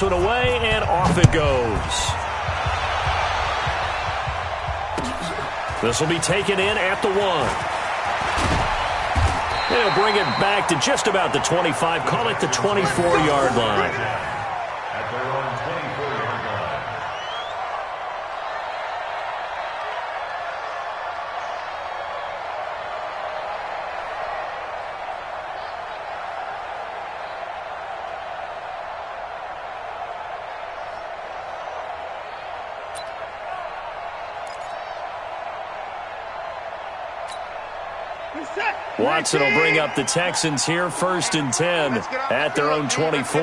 It away, and off it goes. This will be taken in at the 1. They'll bring it back to just about the 25. Call it the 24-yard line. At their own 24-yard line. Watson will bring up the Texans here, 1st and 10 at their own 24.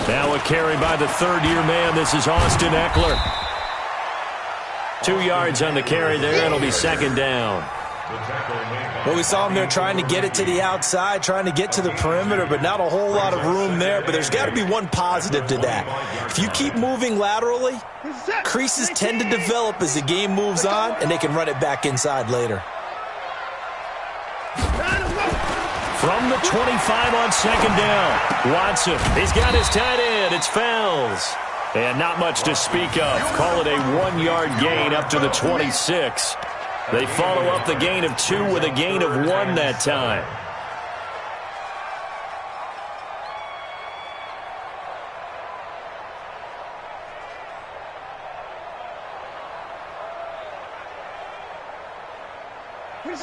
Now a carry by the third-year man. This is Austin Eckler. 2 yards on the carry there. It'll be 2nd down. Well, we saw him there trying to get it to the outside, trying to get to the perimeter, but not a whole lot of room there. But there's got to be one positive to that. If you keep moving laterally, creases tend to develop as the game moves on, and they can run it back inside later. From the 25 on 2nd down, Watson. He's got his tight end. It's Fells. And not much to speak of. Call it a 1-yard gain up to the 26. They follow up the gain of 2 with a gain of 1 that time.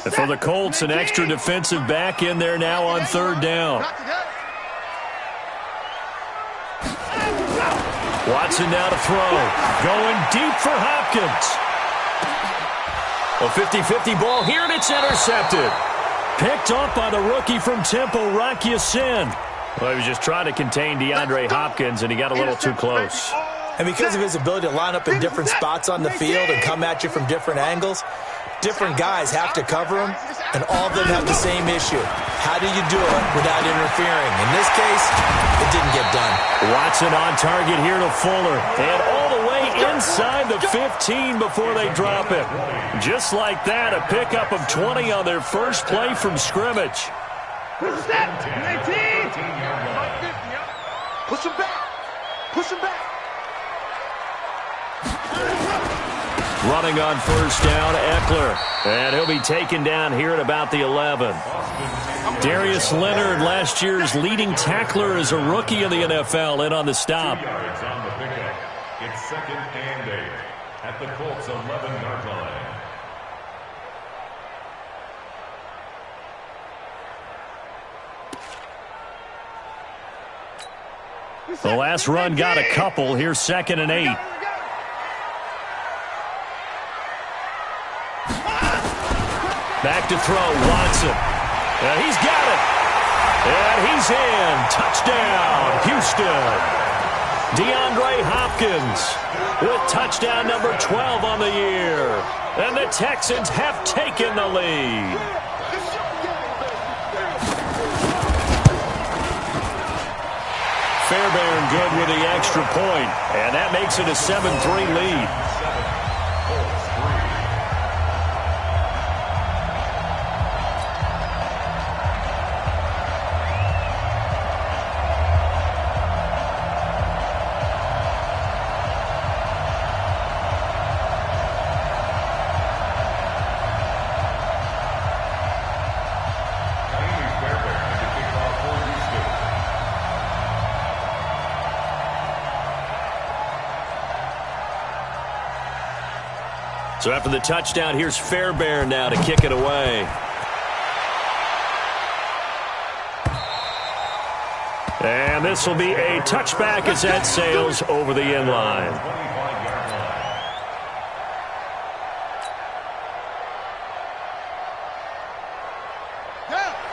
And for the Colts, an extra defensive back in there now on 3rd down. Watson now to throw. Going deep for Hopkins. A 50-50 ball here, and it's intercepted. Picked off by the rookie from Temple, Rocky Sin. Well, he was just trying to contain DeAndre Hopkins, and he got a little too close. And because of his ability to line up in different spots on the field and come at you from different angles, different guys have to cover him, and all of them have the same issue. How do you do it without interfering? In this case, it didn't get done. Watson on target here to Fuller, and all the way inside the 15 before they drop it. Just like that, a pickup of 20 on their first play from scrimmage. Push him back. Push him back. Running on 1st down, Eckler. And he'll be taken down here at about the 11. Darius Leonard, last year's leading tackler as a rookie in the NFL, in on the stop. 2 yards on the pickup. It's 2nd and 8 at the Colts' 11-yard line. The last run got a couple. Here's 2nd and 8. Back to throw, Watson. He's got it. And he's in. Touchdown, Houston. DeAndre Hopkins with touchdown number 12 on the year. And the Texans have taken the lead. Fairbairn good with the extra point. And that makes it a 7-3 lead. So after the touchdown, here's Fairbairn now to kick it away. And this will be a touchback as that sails over the end line.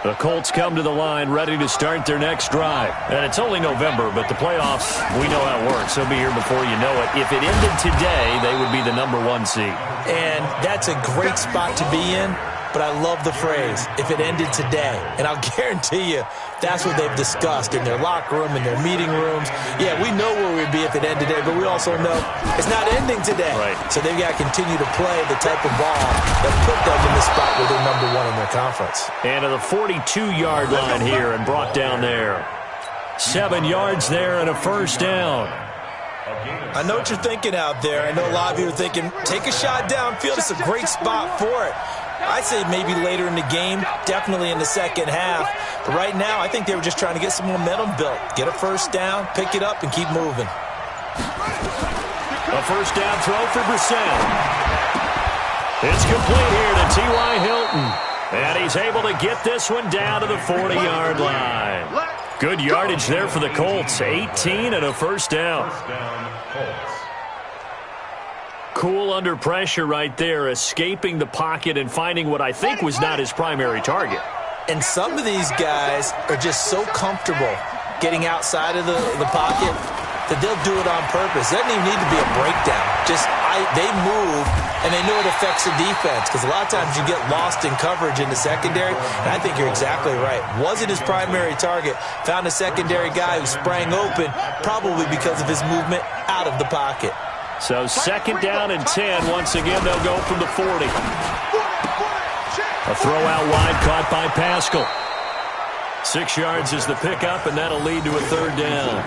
The Colts come to the line ready to start their next drive. And it's only November, but the playoffs, we know how it works. They'll be here before you know it. If it ended today, they would be the #1 seed. And that's a great spot to be in. but I love the phrase, if it ended today. And I'll guarantee you that's what they've discussed in their locker room, in their meeting rooms. Yeah, we know where we'd be if it ended today, but we also know it's not ending today. Right. So they've got to continue to play the type of ball that put them in the spot where they're number one in their conference. And to the 42-yard line here and brought down there. 7 yards there and a first down. I know what you're thinking out there. I know a lot of you are thinking, take a shot downfield. It's a great spot for it. I'd say maybe later in the game, definitely in the second half. But right now, I think they were just trying to get some momentum built. Get a first down, pick it up, and keep moving. A first down throw for Brissett. It's complete here to T.Y. Hilton. And he's able to get this one down to the 40-yard line. Good yardage there for the Colts. 18 and a first down. Cool under pressure right there, escaping the pocket and finding what I think was not his primary target. And some of these guys are just so comfortable getting outside of the pocket that they'll do it on purpose. It doesn't even need to be a breakdown. They move, and they know it affects the defense because a lot of times you get lost in coverage in the secondary, and I think you're exactly right. Wasn't his primary target. Found a secondary guy who sprang open, probably because of his movement out of the pocket. So second down and 10. Once again, they'll go from the 40. A throw out wide caught by Pascal. 6 yards is the pickup, and that'll lead to a third down.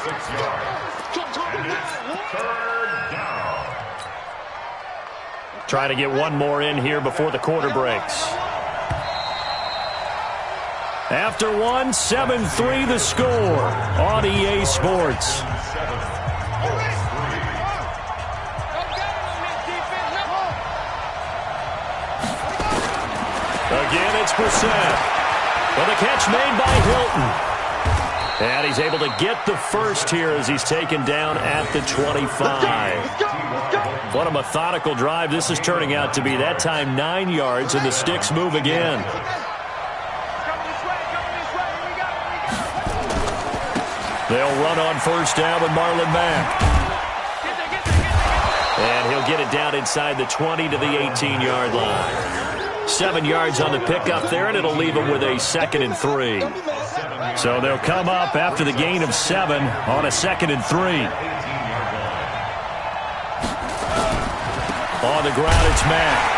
6 yards. And it's third down. Trying to get one more in here before the quarter breaks. After one, 7-3 the score on EA Sports. Again, it's Brissett. With a catch made by Hilton. And he's able to get the first here as he's taken down at the 25. What a methodical drive this is turning out to be. That time 9 yards, and the sticks move again. They'll run on first down with Marlon Mack. And he'll get it down inside the 20 to the 18-yard line. 7 yards on the pickup there, and it'll leave him with a 2nd and 3. So they'll come up after the gain of 7 on a 2nd and 3. On the ground, it's Mack.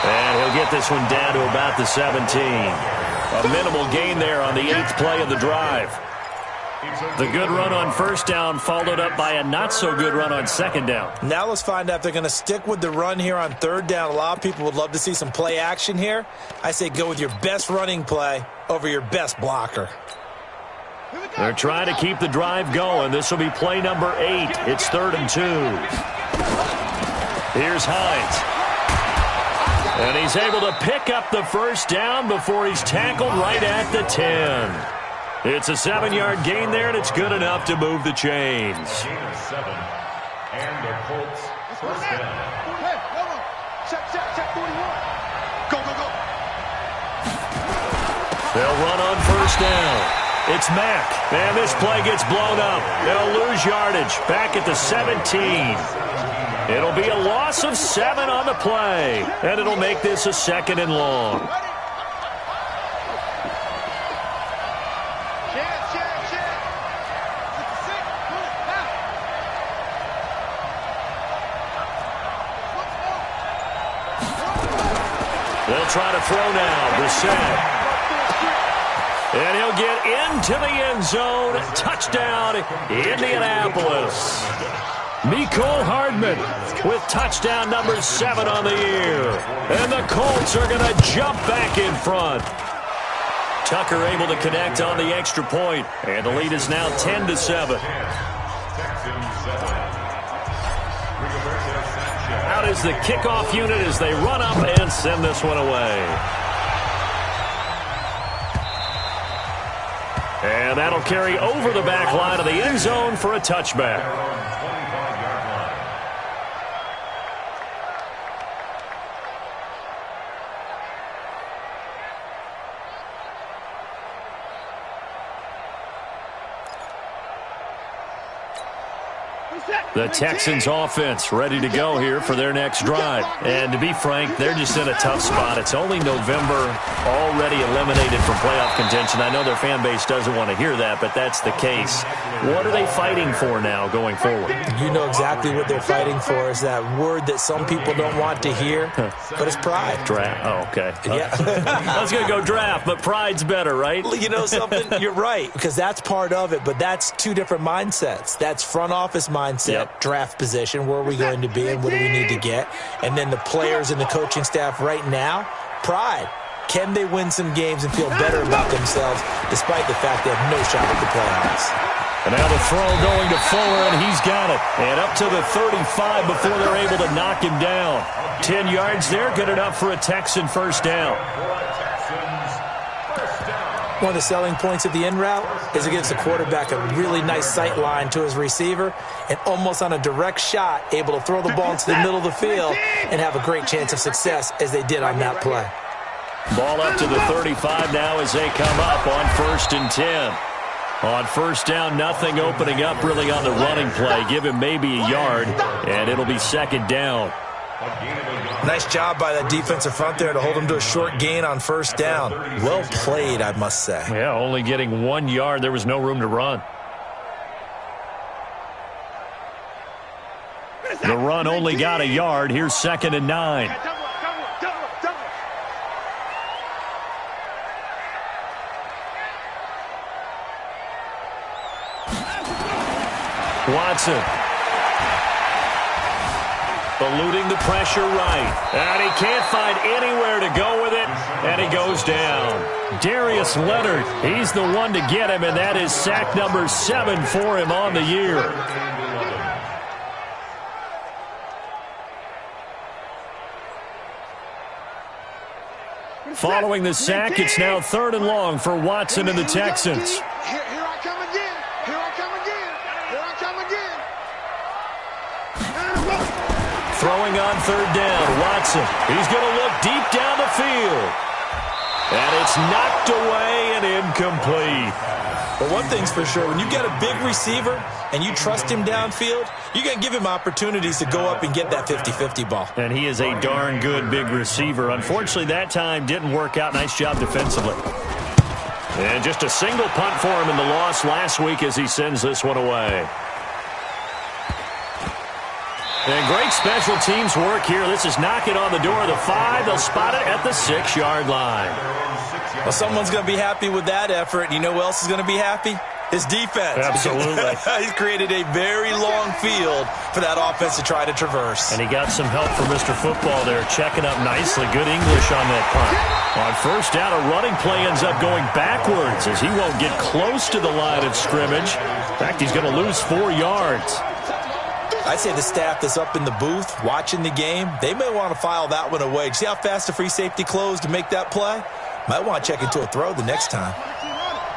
And he'll get this one down to about the 17. A minimal gain there on the 8th play of the drive. The good run on first down followed up by a not-so-good run on second down. Now let's find out if they're going to stick with the run here on third down. A lot of people would love to see some play action here. I say go with your best running play over your best blocker. They're trying to keep the drive going. This will be play number 8. It's 3rd and 2. Here's Hines. And he's able to pick up the first down before he's tackled right at the 10. It's a 7-yard gain there, and it's good enough to move the chains. Gain of 7. And the Colts first down. Check, 41. Go. They'll run on first down. It's Mack. And this play gets blown up. They'll lose yardage back at the 17. It'll be a loss of 7 on the play, and it'll make this a 2nd and long. They'll try to throw now. Brissett. And he'll get into the end zone. Touchdown, Indianapolis. Mecole Hardman with touchdown number 7 on the year. And the Colts are going to jump back in front. Tucker able to connect on the extra point. And the lead is now 10-7. Out is the kickoff unit as they run up and send this one away. And that'll carry over the back line of the end zone for a touchback. The Texans offense ready to go here for their next drive. And to be frank, they're just in a tough spot. It's only November, already eliminated from playoff contention. I know their fan base doesn't want to hear that, but that's the case. What are they fighting for now going forward? You know exactly what they're fighting for is that word that some people don't want to hear, but it's pride. Draft. Oh, okay. Yeah. I was going to go draft, but pride's better, right? You know something? You're right, because that's part of it, but that's two different mindsets. That's front office mindset, draft position, where are we going to be and what do we need to get? And then the players and the coaching staff right now, pride. Can they win some games and feel better about themselves despite the fact they have no shot at the playoffs? And now the throw going to Fuller, and he's got it. And up to the 35 before they're able to knock him down. 10 yards there, good enough for a Texan first down. One of the selling points of the in route is it gives the quarterback a really nice sight line to his receiver and almost on a direct shot able to throw the ball into the middle of the field and have a great chance of success as they did on that play. Ball up to the 35 now as they come up on 1st and 10. On first down, nothing opening up really on the running play. Give him maybe a yard, and it'll be 2nd down. Nice job by that defensive front there to hold him to a short gain on first down. Well played, I must say. Yeah, only getting 1 yard. There was no room to run. The run only got a yard. Here's 2nd and 9. Watson. Eluding the pressure right. And he can't find anywhere to go with it. And he goes down. Darius Leonard, he's the one to get him, and that is sack number 7 for him on the year. Following the sack, it's now 3rd and long for Watson and the Texans. Throwing on 3rd down, Watson. He's going to look deep down the field. And it's knocked away and incomplete. But one thing's for sure, when you get a big receiver and you trust him downfield, you're going to give him opportunities to go up and get that 50-50 ball. And he is a darn good big receiver. Unfortunately, that time didn't work out. Nice job defensively. And just a single punt for him in the loss last week as he sends this one away. And great special teams work here. This is knocking on the door of the 5. They'll spot it at the 6-yard line. Well, someone's going to be happy with that effort. You know who else is going to be happy? His defense. Absolutely. He's created a very long field for that offense to try to traverse. And he got some help from Mr. Football there, checking up nicely. Good English on that punt. On first down, a running play ends up going backwards as he won't get close to the line of scrimmage. In fact, he's going to lose 4 yards. I'd say the staff that's up in the booth watching the game, they may want to file that one away. See how fast the free safety closed to make that play? Might want to check into a throw the next time.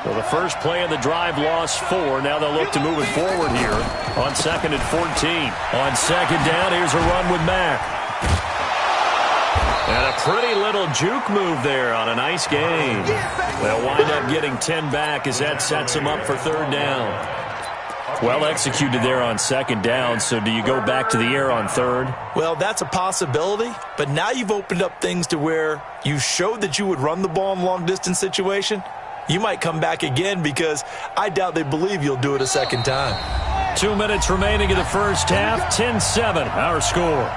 Well, the first play of the drive lost 4. Now they'll look to move it forward here on 2nd and 14. On 2nd down, here's a run with Mack. And a pretty little juke move there on a nice game. They'll wind up getting 10 back as that sets them up for 3rd down. Well executed there on 2nd down, so do you go back to the air on 3rd? Well, that's a possibility, but now you've opened up things to where you showed that you would run the ball in a long-distance situation. You might come back again because I doubt they believe you'll do it a second time. 2 minutes remaining in the first half, 10-7, our score.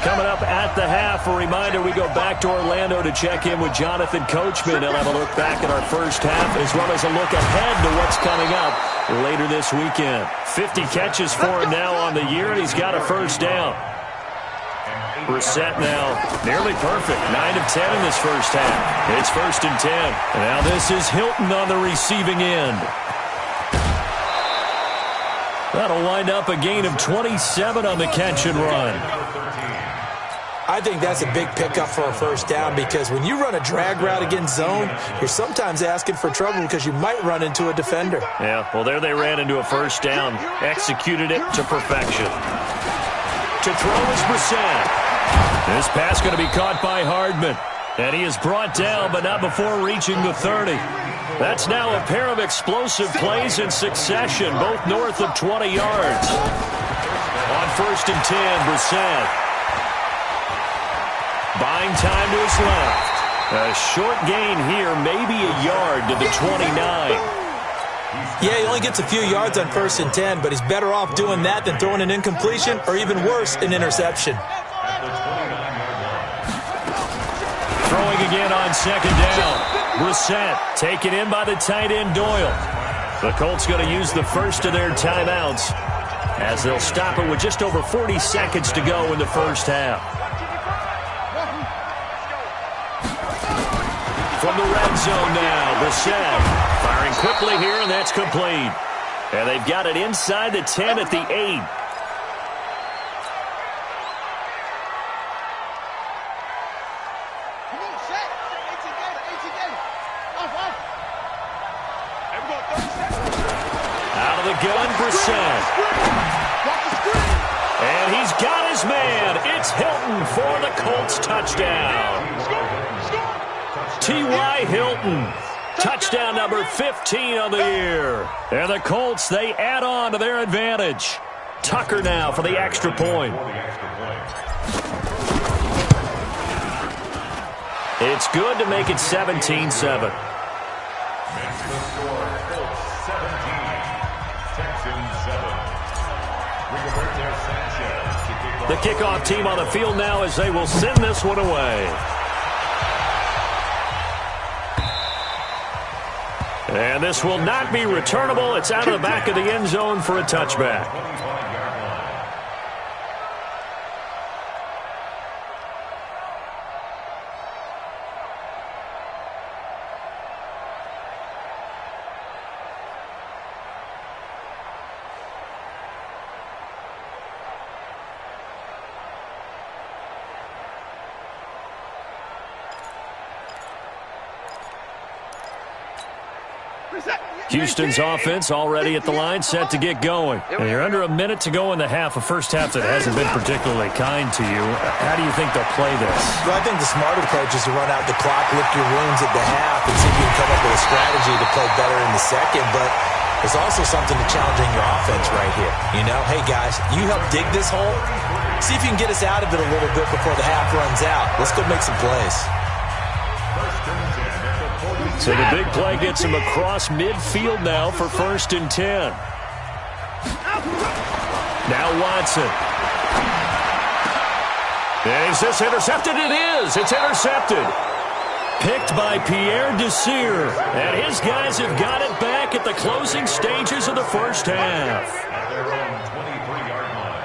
Coming up at the half, a reminder, we go back to Orlando to check in with Jonathan Coachman. He'll have a look back at our first half as well as a look ahead to what's coming up later this weekend. 50 catches for him now on the year, and he's got a first down. Brissett now nearly perfect. 9 of 10 in this first half. It's 1st and 10. And now this is Hilton on the receiving end. That'll wind up a gain of 27 on the catch and run. I think that's a big pickup for a first down because when you run a drag route against zone, you're sometimes asking for trouble because you might run into a defender. Yeah, well, there they ran into a first down. Executed it to perfection. To throw is Brissett. This pass going to be caught by Hardman. And he is brought down, but not before reaching the 30. That's now a pair of explosive plays in succession, both north of 20 yards. On 1st and 10, Brissett. Buying time to his left. A short gain here, maybe a yard to the 29. Yeah, he only gets a few yards on 1st and 10, but he's better off doing that than throwing an incompletion or even worse, an interception. Throwing again on 2nd down. Brissett taken in by the tight end Doyle. The Colts going to use the first of their timeouts as they'll stop it with just over 40 seconds to go in the first half. From the red zone now, Brissett firing quickly here, and that's complete. And they've got it inside the 10 at the 8. Out of the gun, Brissett. And he's got his man. It's Hilton for the Colts touchdown. T.Y. Hilton. Touchdown number 15 on the year. And the Colts, they add on to their advantage. Tucker now for the extra point. It's good to make it 17-7. The kickoff team on the field now as they will send this one away. And this will not be returnable. It's out of the back of the end zone for a touchback. Houston's offense already at the line, set to get going. And you're under a minute to go in the half, a first half that hasn't been particularly kind to you. How do you think they'll play this? Well, I think the smart approach is to run out the clock, lick your wounds at the half, and see if you can come up with a strategy to play better in the second. But there's also something to challenging your offense right here. You know, hey, guys, you help dig this hole. See if you can get us out of it a little bit before the half runs out. Let's go make some plays. So the big play gets him across midfield now for 1st and 10. Now Watson. Is this intercepted? It is. It's intercepted. Picked by Pierre Desir. And his guys have got it back at the closing stages of the first half. At their own 23-yard line.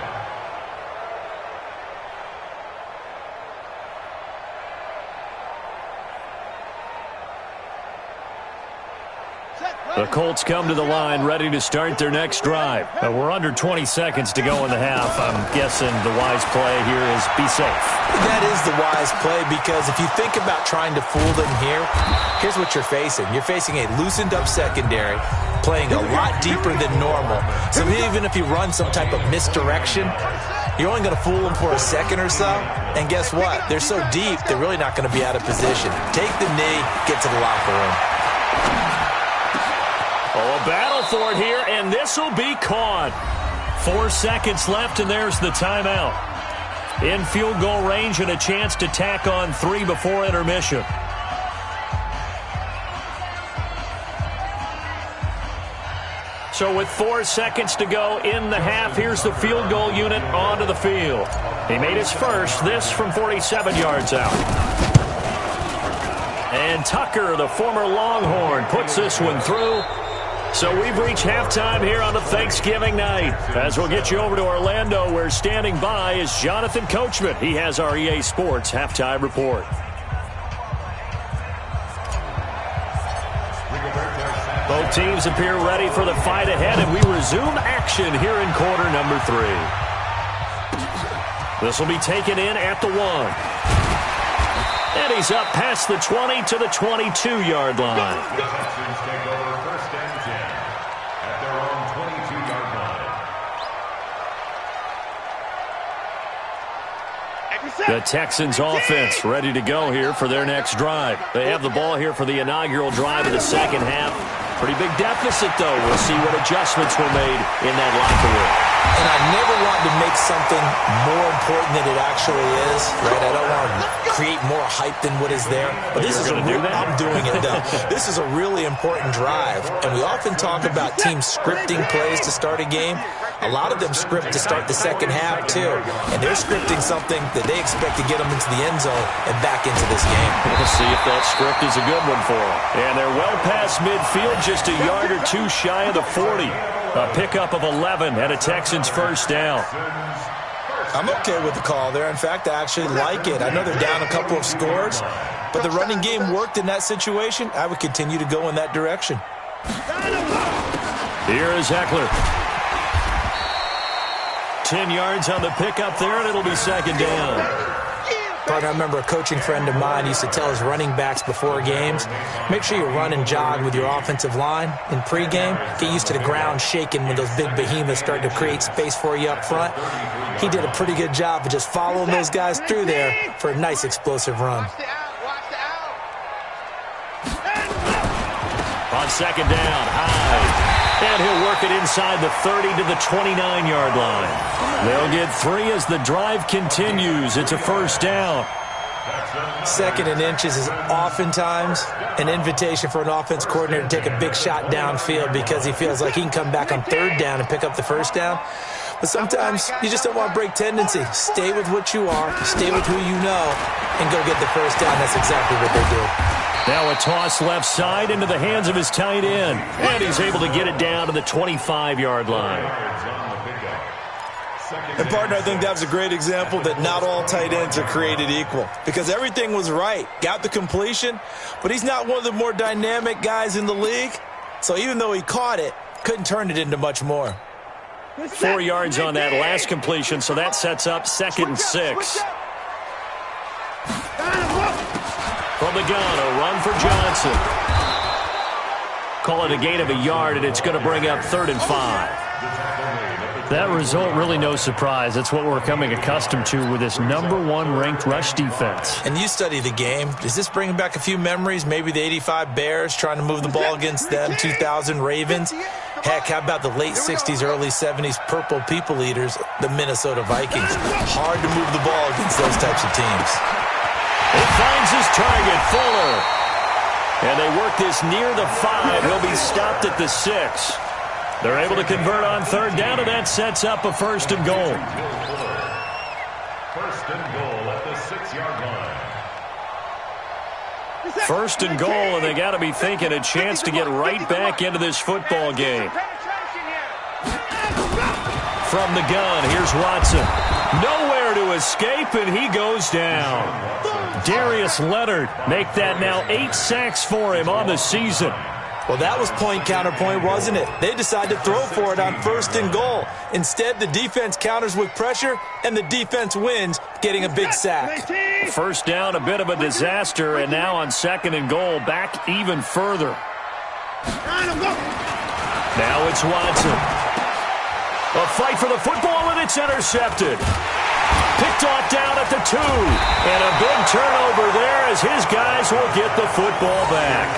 The Colts come to the line ready to start their next drive. We're under 20 seconds to go in the half. I'm guessing the wise play here is be safe. That is the wise play, because if you think about trying to fool them here, here's what you're facing. You're facing a loosened up secondary, playing a lot deeper than normal. So even if you run some type of misdirection, you're only going to fool them for a second or so. And guess what? They're so deep, they're really not going to be out of position. Take the knee, get to the locker room. Oh, a battle for it here, and this will be caught. 4 seconds left, and there's the timeout. In field goal range and a chance to tack on 3 before intermission. So with 4 seconds to go in the half, here's the field goal unit onto the field. He made his first, this from 47 yards out. And Tucker, the former Longhorn, puts this one through. So we've reached halftime here on a Thanksgiving night. As we'll get you over to Orlando, where standing by is Jonathan Coachman. He has our EA Sports halftime report. Both teams appear ready for the fight ahead, and we resume action here in quarter number 3. This will be taken in at the 1. And he's up past the 20 to the 22-yard line. The Texans take over 1st and 10 at their own 22-yard line. The Texans offense ready to go here for their next drive. They have the ball here for the inaugural drive of the second half. Pretty big deficit, though. We'll see what adjustments were made in that locker room. And I never want to make something more important than it actually is, right? I don't want to create more hype than what is there. But this is I'm doing it, though. This is a really important drive. And we often talk about teams scripting plays to start a game. A lot of them script to start the second half, too. And they're scripting something that they expect to get them into the end zone and back into this game. We'll see if that script is a good one for them. And they're well past midfield, just a yard or two shy of the 40. A pickup of 11 and a Texans first down. I'm okay with the call there. In fact, I actually like it. I know they're down a couple of scores, but the running game worked in that situation. I would continue to go in that direction. Here is Eckler. 10 yards on the pickup there, and it'll be second down. But I remember a coaching friend of mine used to tell his running backs before games, make sure you run and jog with your offensive line in pregame. Get used to the ground shaking when those big behemoths start to create space for you up front. He did a pretty good job of just following those guys through there for a nice explosive run. On second down, Hyde. And he'll work it inside the 30 to the 29-yard line. They'll get 3 as the drive continues. It's a first down. Second and inches is oftentimes an invitation for an offense coordinator to take a big shot downfield because he feels like he can come back on third down and pick up the first down. But sometimes you just don't want to break tendency. Stay with what you are, stay with who you know, and go get the first down. That's exactly what they do. Now a toss left side into the hands of his tight end. And he's able to get it down to the 25-yard line. And, partner, I think that was a great example that not all tight ends are created equal. Because everything was right. Got the completion, but he's not one of the more dynamic guys in the league. So even though he caught it, couldn't turn it into much more. 4 yards on that last completion, so that sets up 2nd and 6. From the gun, a run for Johnson. Call it a gain of a yard, and it's going to bring up 3rd and 5. That result, really no surprise. That's what we're coming accustomed to with this #1 ranked rush defense. And you study the game. Does this bring back a few memories? Maybe the 85 Bears trying to move the ball against them, 2000 Ravens. Heck, how about the late 60s, early 70s Purple People Eaters, the Minnesota Vikings? Hard to move the ball against those types of teams. He finds his target, Fuller. And they work this near the 5. He'll be stopped at the 6. They're able to convert on 3rd down, and that sets up a 1st and goal. 1st and goal at the 6-yard line. 1st and goal, and they got to be thinking a chance to get right back into this football game. From the gun, here's Watson. Nowhere to escape, and he goes down. Darius Leonard make that now 8 sacks for him on the season. Well, that was point counterpoint, wasn't it? They decided to throw for it on 1st and goal. Instead, the defense counters with pressure, and the defense wins, getting a big sack. First down, a bit of a disaster, and now on 2nd and goal, back even further. Now it's Watson. A fight for the football, and it's intercepted. Picked off down at the 2. And a big turnover there as his guys will get the football back.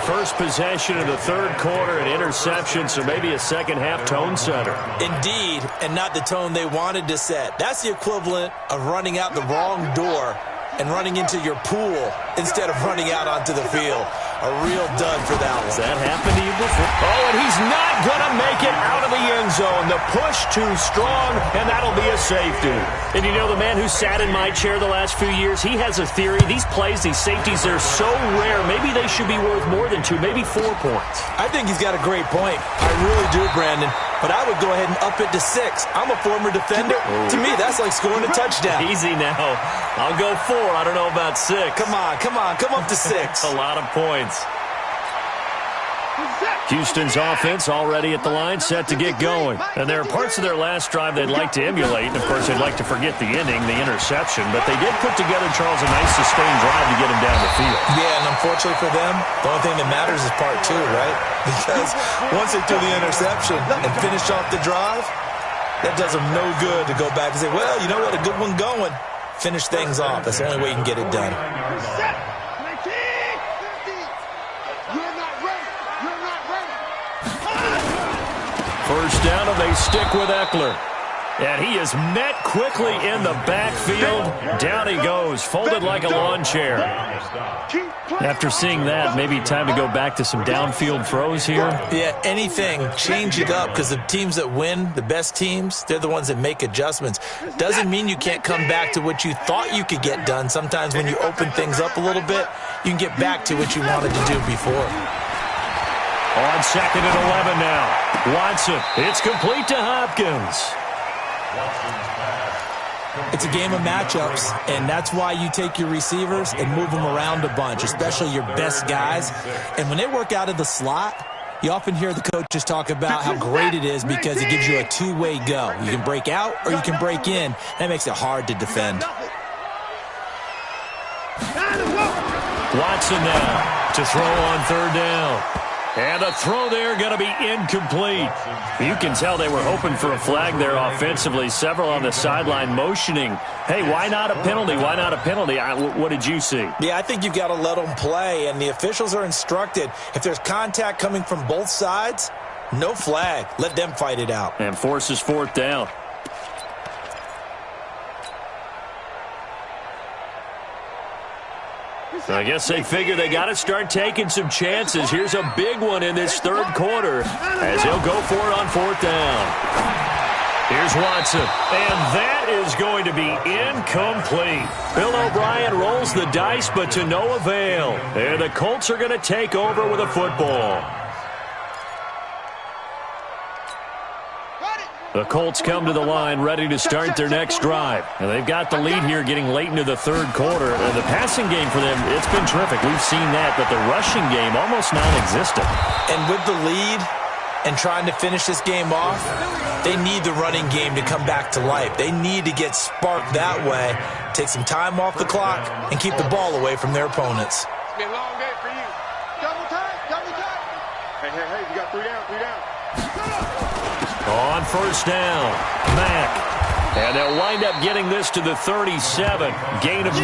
First possession of the 3rd quarter, an interception, so maybe a second-half tone setter. Indeed, and not the tone they wanted to set. That's the equivalent of running out the wrong door and running into your pool instead of running out onto the field. A real dud for that one. Has that happened to you before? Oh, and he's not going to make it out of the end zone. The push too strong, and that'll be a safety. And you know, the man who sat in my chair the last few years, he has a theory. These plays, these safeties, they're so rare. Maybe they should be worth more than 2, maybe 4 points. I think he's got a great point. I really do, Brandon. But I would go ahead and up it to 6. I'm a former defender. Oh. To me, that's like scoring a touchdown. Easy now. I'll go 4. I don't know about 6. Come on. Come up to 6. A lot of points. Houston's offense already at the line, set to get going. And there are parts of their last drive they'd like to emulate. And, of course, they'd like to forget the ending, the interception. But they did put together, Charles, a nice sustained drive to get him down the field. Yeah, and unfortunately for them, the only thing that matters is part 2, right? Because once they threw the interception and finished off the drive, That does them no good to go back and say, well, you know what, a good one going. Finish things off. That's the only way you can get it done. First down, and they stick with Eckler. And he is met quickly in the backfield. Down he goes, folded like a lawn chair. After seeing that, maybe time to go back to some downfield throws here. Yeah, anything. Change it up, because the teams that win, the best teams, they're the ones that make adjustments. Doesn't mean you can't come back to what you thought you could get done. Sometimes when you open things up a little bit, you can get back to what you wanted to do before. On 2nd and 11 now. Watson, it's complete to Hopkins. It's a game of matchups, and that's why you take your receivers and move them around a bunch, especially your best guys. And when they work out of the slot, you often hear the coaches talk about how great it is because it gives you a two-way go. You can break out or you can break in. That makes it hard to defend. Watson now to throw on 3rd down. And the throw there going to be incomplete. You can tell they were hoping for a flag there offensively. Several on the sideline motioning, hey, why not a penalty? Why not a penalty? What did you see? Yeah, I think you've got to let them play, and the officials are instructed. If there's contact coming from both sides, no flag. Let them fight it out. And forces 4th down. I guess they figure they got to start taking some chances. Here's a big one in this 3rd quarter as he'll go for it on 4th down. Here's Watson, and that is going to be incomplete. Bill O'Brien rolls the dice, but to no avail. And the Colts are going to take over with a football. The Colts come to the line ready to start their next drive. And they've got the lead here getting late into the 3rd quarter. And the passing game for them, it's been terrific. We've seen that, but the rushing game almost non-existent. And with the lead and trying to finish this game off, they need the running game to come back to life. They need to get sparked that way, take some time off the clock, and keep the ball away from their opponents. It's been a long day for you. Double time, double time. Hey, you got 3 down, 3 down. On 1st down, Mack. And they'll wind up getting this to the 37. Gain of 9.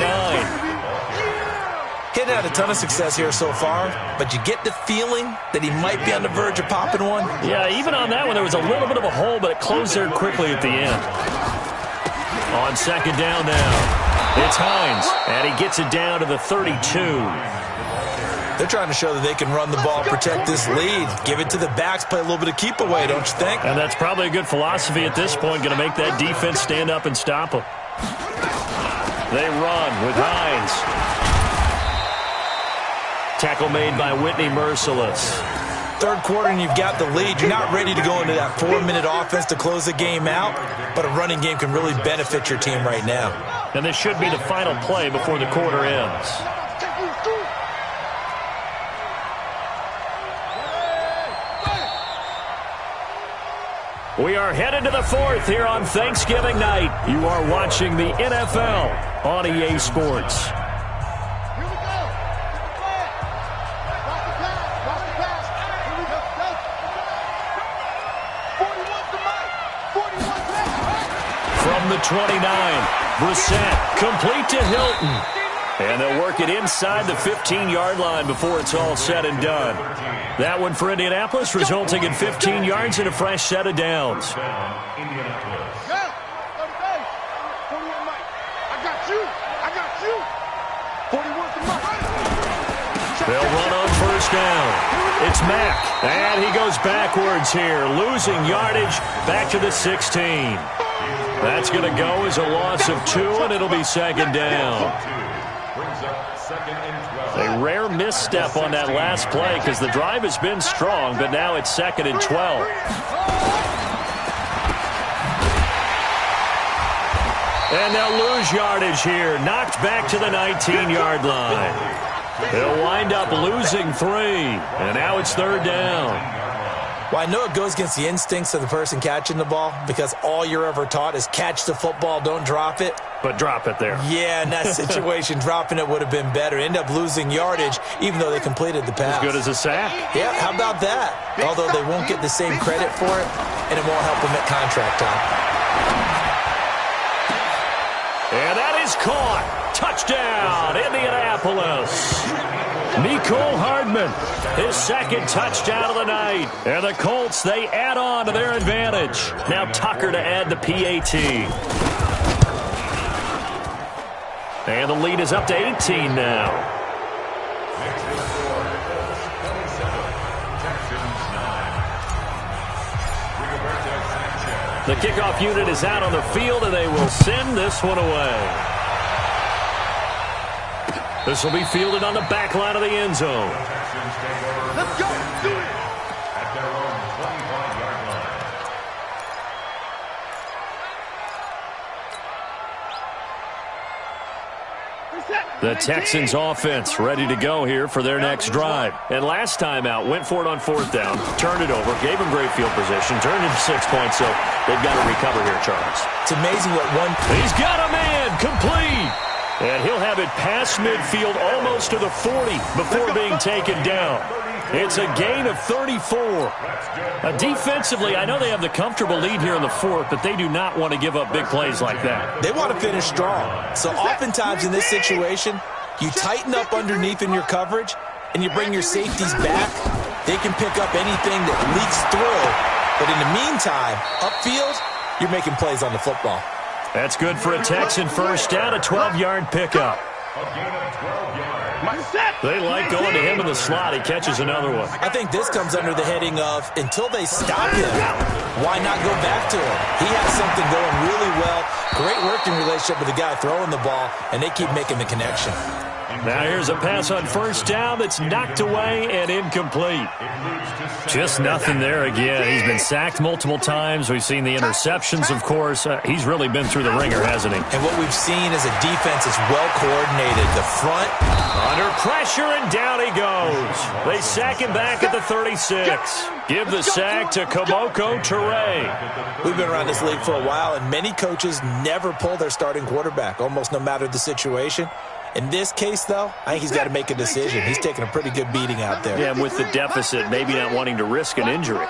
He hadn't had a ton of success here so far, but you get the feeling that he might be on the verge of popping one. Yeah, even on that one, there was a little bit of a hole, but it closed there quickly at the end. On 2nd down now, it's Hines, and he gets it down to the 32. They're trying to show that they can run the ball, protect this lead, give it to the backs, play a little bit of keep away, don't you think? And that's probably a good philosophy at this point, going to make that defense stand up and stop them. They run with Hines. Tackle made by Whitney Merciless. 3rd quarter and you've got the lead. You're not ready to go into that 4-minute offense to close the game out, but a running game can really benefit your team right now. And this should be the final play before the quarter ends. We are headed to the 4th here on Thanksgiving night. You are watching the NFL on EA Sports. Here we go. Cross the pass. Here we go. 41 to Mike. 41 to From the 29, Brissett complete to Hilton. And they'll work it inside the 15-yard line before it's all said and done. That one for Indianapolis, resulting in 15 yards and a fresh set of downs. Go. 41 Mike. I got you. 41 to Mike. They'll run on 1st down. It's Mack, and he goes backwards here, losing yardage back to the 16. That's going to go as a loss of 2, and it'll be 2nd down. A rare misstep on that last play because the drive has been strong, but now it's 2nd and 12. And they'll lose yardage here, knocked back to the 19-yard line. They'll wind up losing 3, and now it's 3rd down. Well, I know it goes against the instincts of the person catching the ball because all you're ever taught is catch the football, don't drop it. But drop it there. Yeah, in that situation, dropping it would have been better. End up losing yardage, even though they completed the pass. As good as a sack. Yeah, how about that? Although they won't get the same credit for it, and it won't help them at contract time. And that is caught. Touchdown, Indianapolis. Mecole Hardman, his second touchdown of the night. And the Colts, they add on to their advantage. Now Tucker to add the PAT. And the lead is up to 18 now. The kickoff unit is out on the field, and they will send this one away. This will be fielded on the back line of the end zone. Let's go. Do it. At their own 25-yard line. The Texans offense ready to go here for their next drive. And last time out, went for it on fourth down, turned it over, gave them great field position, turned into 6 points, so they've got to recover here, Charles. It's amazing what one... He's got a man, complete. And he'll have it past midfield almost to the 40 before being taken down. It's a gain of 34. Defensively, I know they have the comfortable lead here in the fourth, but they do not want to give up big plays like that. They want to finish strong. So oftentimes in this situation, you tighten up underneath in your coverage, and you bring your safeties back. They can pick up anything that leaks through. But in the meantime, upfield, you're making plays on the football. That's good for a Texan first down, a 12-yard pickup. They like going to him in the slot. He catches another one. I think this comes under the heading of, until they stop him, why not go back to him? He has something going really well. Great working relationship with the guy throwing the ball, and they keep making the connection. Now here's a pass on first down that's knocked away and incomplete. Just nothing there again. He's been sacked multiple times. We've seen the interceptions, of course. He's really been through the ringer, hasn't he? And what we've seen is a defense that's well coordinated. The front. Under pressure, and down he goes. They sack him back at the 36. Give the sack to Kamoko Toure. We've been around this league for a while, and many coaches never pull their starting quarterback, almost no matter the situation. In this case, though, I think he's got to make a decision. He's taking a pretty good beating out there. Yeah, with the deficit, maybe not wanting to risk an injury.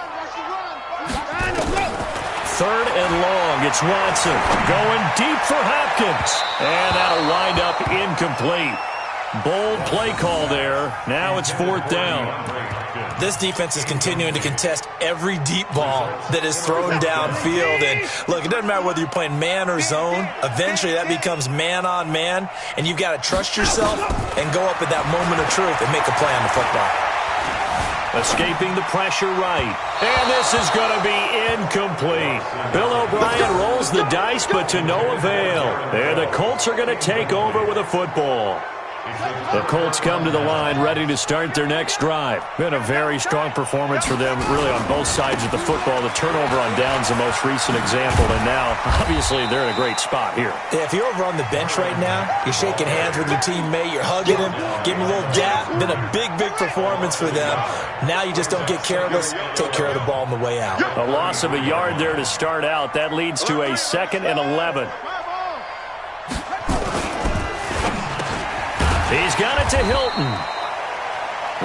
Third and long, it's Watson going deep for Hopkins. And that'll wind up incomplete. Bold play call there. Now it's fourth down. This defense is continuing to contest every deep ball that is thrown downfield. And look, it doesn't matter whether you're playing man or zone. Eventually that becomes man on man. And you've got to trust yourself and go up at that moment of truth and make a play on the football. Escaping the pressure right. And this is going to be incomplete. Bill O'Brien rolls the dice, but to no avail. And the Colts are going to take over with a football. The Colts come to the line ready to start their next drive. Been a very strong performance for them really on both sides of the football. The turnover on downs the most recent example, and now obviously they're in a great spot here. Yeah, if you're over on the bench right now, you're shaking hands with your teammate, you're hugging him, giving him a little dap. Been a big, big performance for them. Now you just don't get careless. Take care of the ball on the way out. A loss of a yard there to start out. That leads to a 2nd and 11. He's got it to Hilton.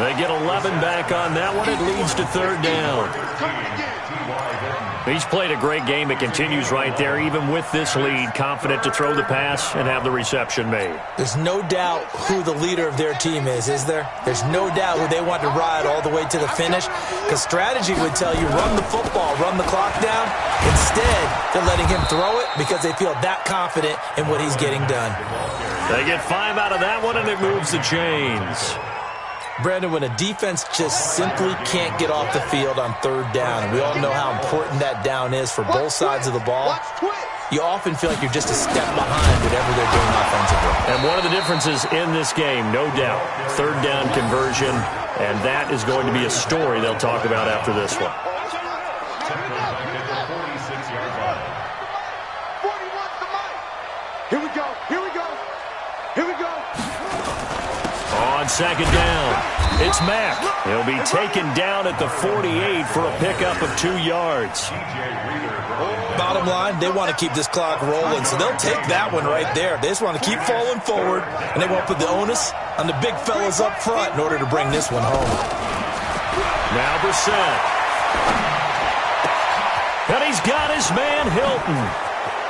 They get 11 back on that one. It leads to third down. He's played a great game. It continues right there, even with this lead, confident to throw the pass and have the reception made. There's no doubt who the leader of their team is there? There's no doubt who they want to ride all the way to the finish, because strategy would tell you run the football, run the clock down. Instead, they're letting him throw it because they feel that confident in what he's getting done. They get 5 out of that one, and it moves the chains. Brandon, when a defense just simply can't get off the field on third down, and we all know how important that down is for both sides of the ball, you often feel like you're just a step behind whatever they're doing offensively. And one of the differences in this game, no doubt, third down conversion, and that is going to be a story they'll talk about after this one. Here we go. Here we go. Here we go. On second down, it's Mack. He'll be taken down at the 48 for a pickup of 2 yards. Bottom line, they want to keep this clock rolling, so they'll take that one right there. They just want to keep falling forward, and they won't put the onus on the big fellas up front in order to bring this one home. Now Brissett. And he's got his man Hilton.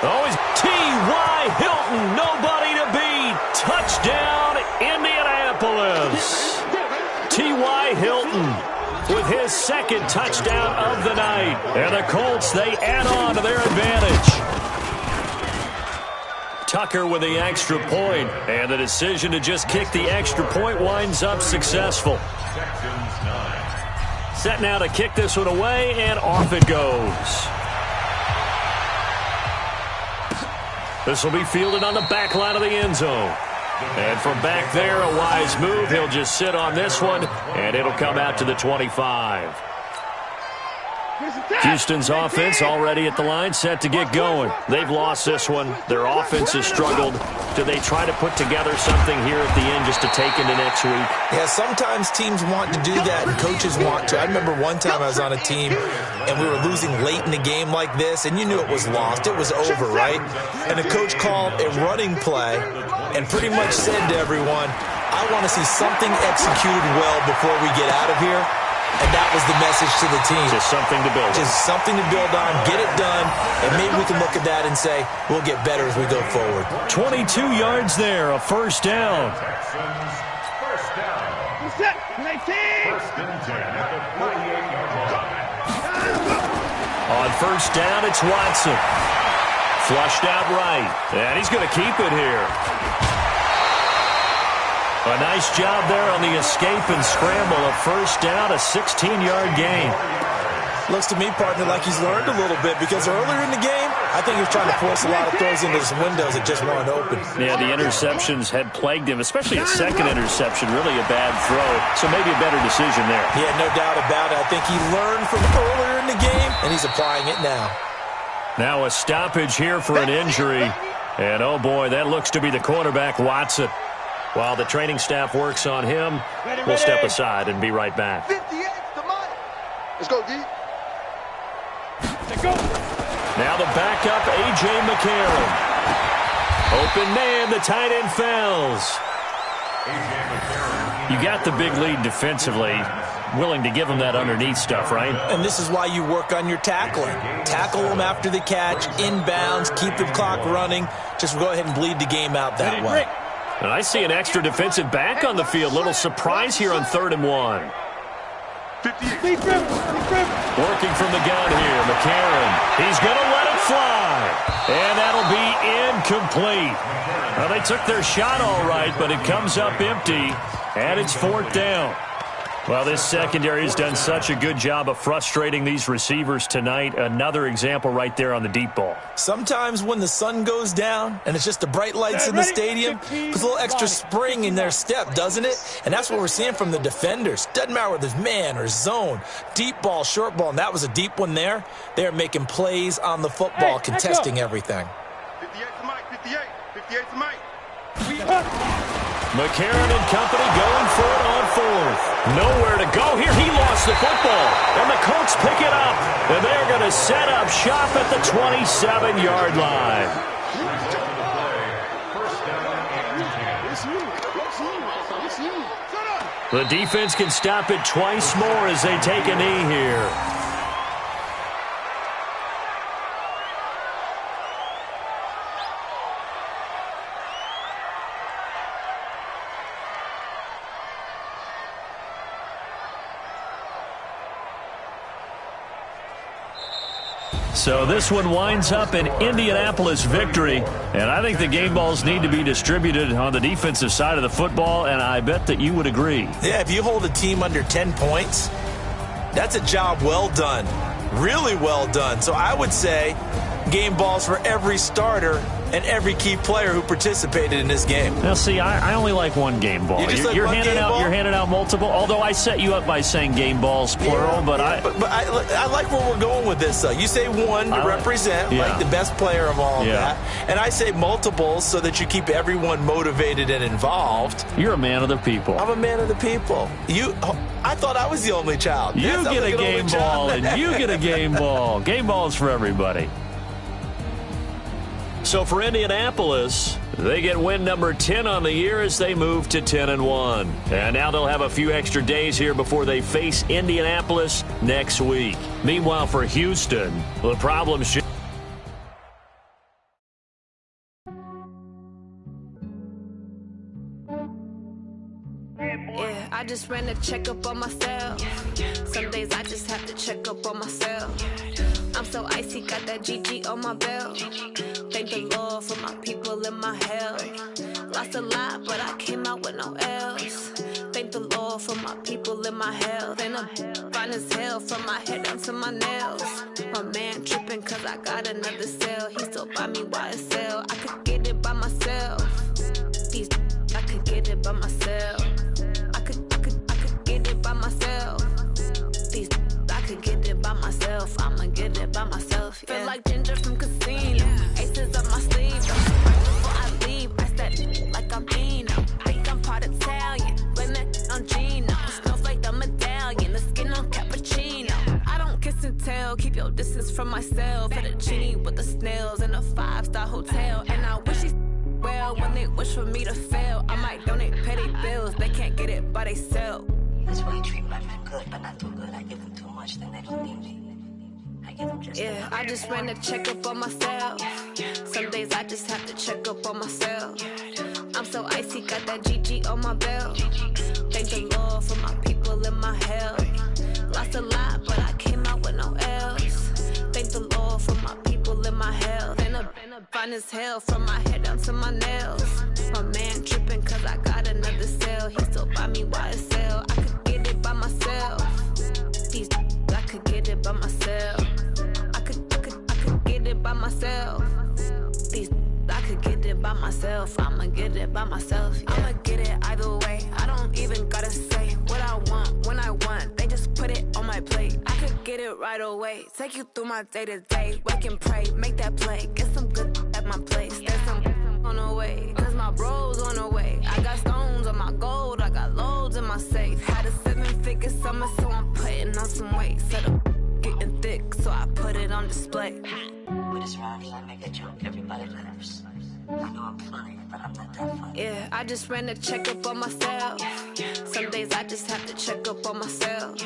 Oh, he's T.Y. Hilton. Nobody to beat. Touchdown, Indianapolis. T.Y. Hilton with his second touchdown of the night. And the Colts, they add on to their advantage. Tucker with the extra point, and the decision to just kick the extra point winds up successful. Set now to kick this one away, and off it goes. This will be fielded on the back line of the end zone. And from back there, a wise move. He'll just sit on this one, and it'll come out to the 25. Houston's offense already at the line, set to get going. They've lost this one. Their offense has struggled. Do they try to put together something here at the end just to take into next week? Yeah, sometimes teams want to do that and coaches want to. I remember one time I was on a team and we were losing late in the game like this, and you knew it was lost. It was over, right? And the coach called a running play and pretty much said to everyone, I want to see something executed well before we get out of here. And that was the message to the team. Just something to build on. Just something to build on, get it done, and maybe we can look at that and say, we'll get better as we go forward. 22 yards there, a first down. First down. First and 10 at the 48-yard line. On first down, it's Watson. Flushed out right, and he's going to keep it here. A nice job there on the escape and scramble. A first down, a 16-yard gain. Looks to me, partner, like he's learned a little bit because earlier in the game, I think he was trying to force a lot of throws into some windows that just weren't open. Yeah, the interceptions had plagued him, especially a second interception, really a bad throw. So maybe a better decision there. Yeah, no doubt about it. I think he learned from earlier in the game, and he's applying it now. Now a stoppage here for an injury. And, oh, boy, that looks to be the quarterback, Watson. While the training staff works on him, we'll step aside and be right back. 58 to Mike. Let's go, D. Let's go. Now the backup, A.J. McCarron. Open man, the tight end fells. You got the big lead defensively. Willing to give him that underneath stuff, right? And this is why you work on your tackling. Tackle them after the catch, inbounds, keep the clock running. Just go ahead and bleed the game out that way. And I see an extra defensive back on the field. Little surprise here on 3rd and 1. Working from the gun here, McCarron. He's going to let it fly. And that'll be incomplete. Well, they took their shot all right, but it comes up empty. And it's 4th down. Well, this secondary has done such a good job of frustrating these receivers tonight. Another example right there on the deep ball. Sometimes when the sun goes down and it's just the bright lights in the stadium, there's a little extra spring in their step, doesn't it? And that's what we're seeing from the defenders. Doesn't matter whether it's man or zone, deep ball, short ball, and that was a deep one there. They're making plays on the football, contesting everything. 58 to Mike, 58. 58 to Mike. McCarron and company going for it on 4th. Nowhere to go here. He lost the football. And the Colts pick it up. And they're going to set up shop at the 27-yard line. The defense can stop it twice more as they take a knee here. So this one winds up an Indianapolis victory, and I think the game balls need to be distributed on the defensive side of the football, and I bet that you would agree. Yeah, if you hold a team under 10 points, that's a job well done, really well done. So I would say game balls for every starter and every key player who participated in this game. Now, see, I only like one game ball. You're handing out multiple, although I set you up by saying game balls, plural. But I like where we're going with this, though. You say one to represent, like the best player of all of that. And I say multiples so that you keep everyone motivated and involved. You're a man of the people. I'm a man of the people. I thought I was the only child. You get a game ball, and you get a game ball. Game balls for everybody. So for Indianapolis, they get win number 10 on the year as they move to 10-1. And now they'll have a few extra days here before they face Indianapolis next week. Meanwhile, for Houston, the problem should... Yeah, I just ran a checkup on myself. Some days I just have to check up on myself. I'm so icy, got that GG on my belt. Thank the Lord for my people in my health. Lost a lot, but I came out with no else. Thank the Lord for my people in my health. And I'm fine as hell from my head down to my nails. My man tripping cause I got another cell. He still buy me YSL. I could get it by myself. These I could get it by myself. I could get it by myself. These I could get it by myself. I'ma get it by myself. Yeah. Feel like Ginger from Casino. Aces up my sleeve. Before I leave, I said like I'm Eno. Think I'm part Italian. Blame it on Gino. Snowflake the medallion. The skin on cappuccino. I don't kiss and tell. Keep your distance from myself. Fettuccine with the snails in a 5-star hotel. And I wish he's well when they wish for me to fail. I might donate petty bills. They can't get it by they sell. That's why you treat my men good, but not too good. I give them too much, then they don't need me. I give them just enough. I just ran a checkup on myself. Some days I just have to check up on myself. I'm so icy, got that GG on my belt. Thank the Lord for my people in my health. Lost a lot, but I came out with no else. Thank the Lord for my people in my health. And I'm fine as hell from my head down to my nails. My man tripping cause I got another cell. He still buy me YSL. I could get it by myself. These I could get it by myself. I could get it by myself. These I could get it by myself. I'ma get it by myself. Yeah. I'ma get it either way. I don't even gotta say what I want when I want. They just put it on my plate. I could get it right away. Take you through my day to day. Wake and pray, make that play. Get some good at my place. There's some on the way. Cause my bros on the way. I got stones on my gold. I got loads in my safe. Had a 7-figure summer, so I'm putting on some weight. Set up getting thick, so I put it on display. With this round here, I make a joke, everybody laughs. I know I'm funny, but I'm not that funny. Yeah, I just ran a checkup on myself. Some days I just have to check up on myself.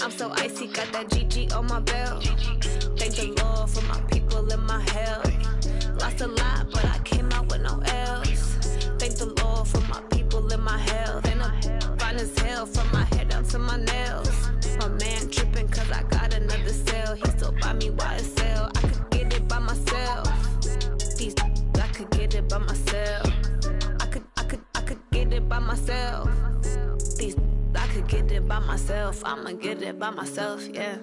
I'm so icy, got that GG on my belt. Thank the Lord for my people in my health. Lost a lot, but I came out with no else. Thank the Lord for my people in my health. And I'm fine as hell from my head down to my nails. My man tripping cause I got another cell. He still buy me YSL. I could get it by myself. These I could get it by myself. I could get it by myself. These I could get it by myself. I'ma get it by myself, yeah.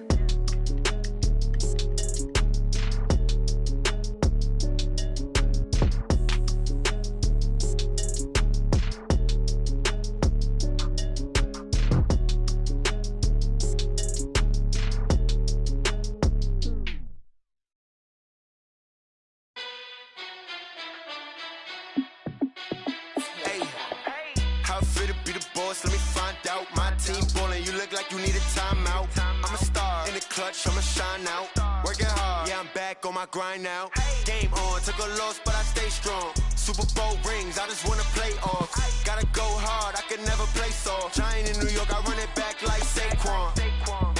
Let me find out. My team ballin', you look like you need a timeout. I'm a star in the clutch, I'ma shine out. Working hard, yeah, I'm back on my grind now. Game on, took a loss, but I stay strong. Super Bowl rings, I just wanna play off. Gotta go hard, I can never play soft. Giant in New York, I run it back like Saquon.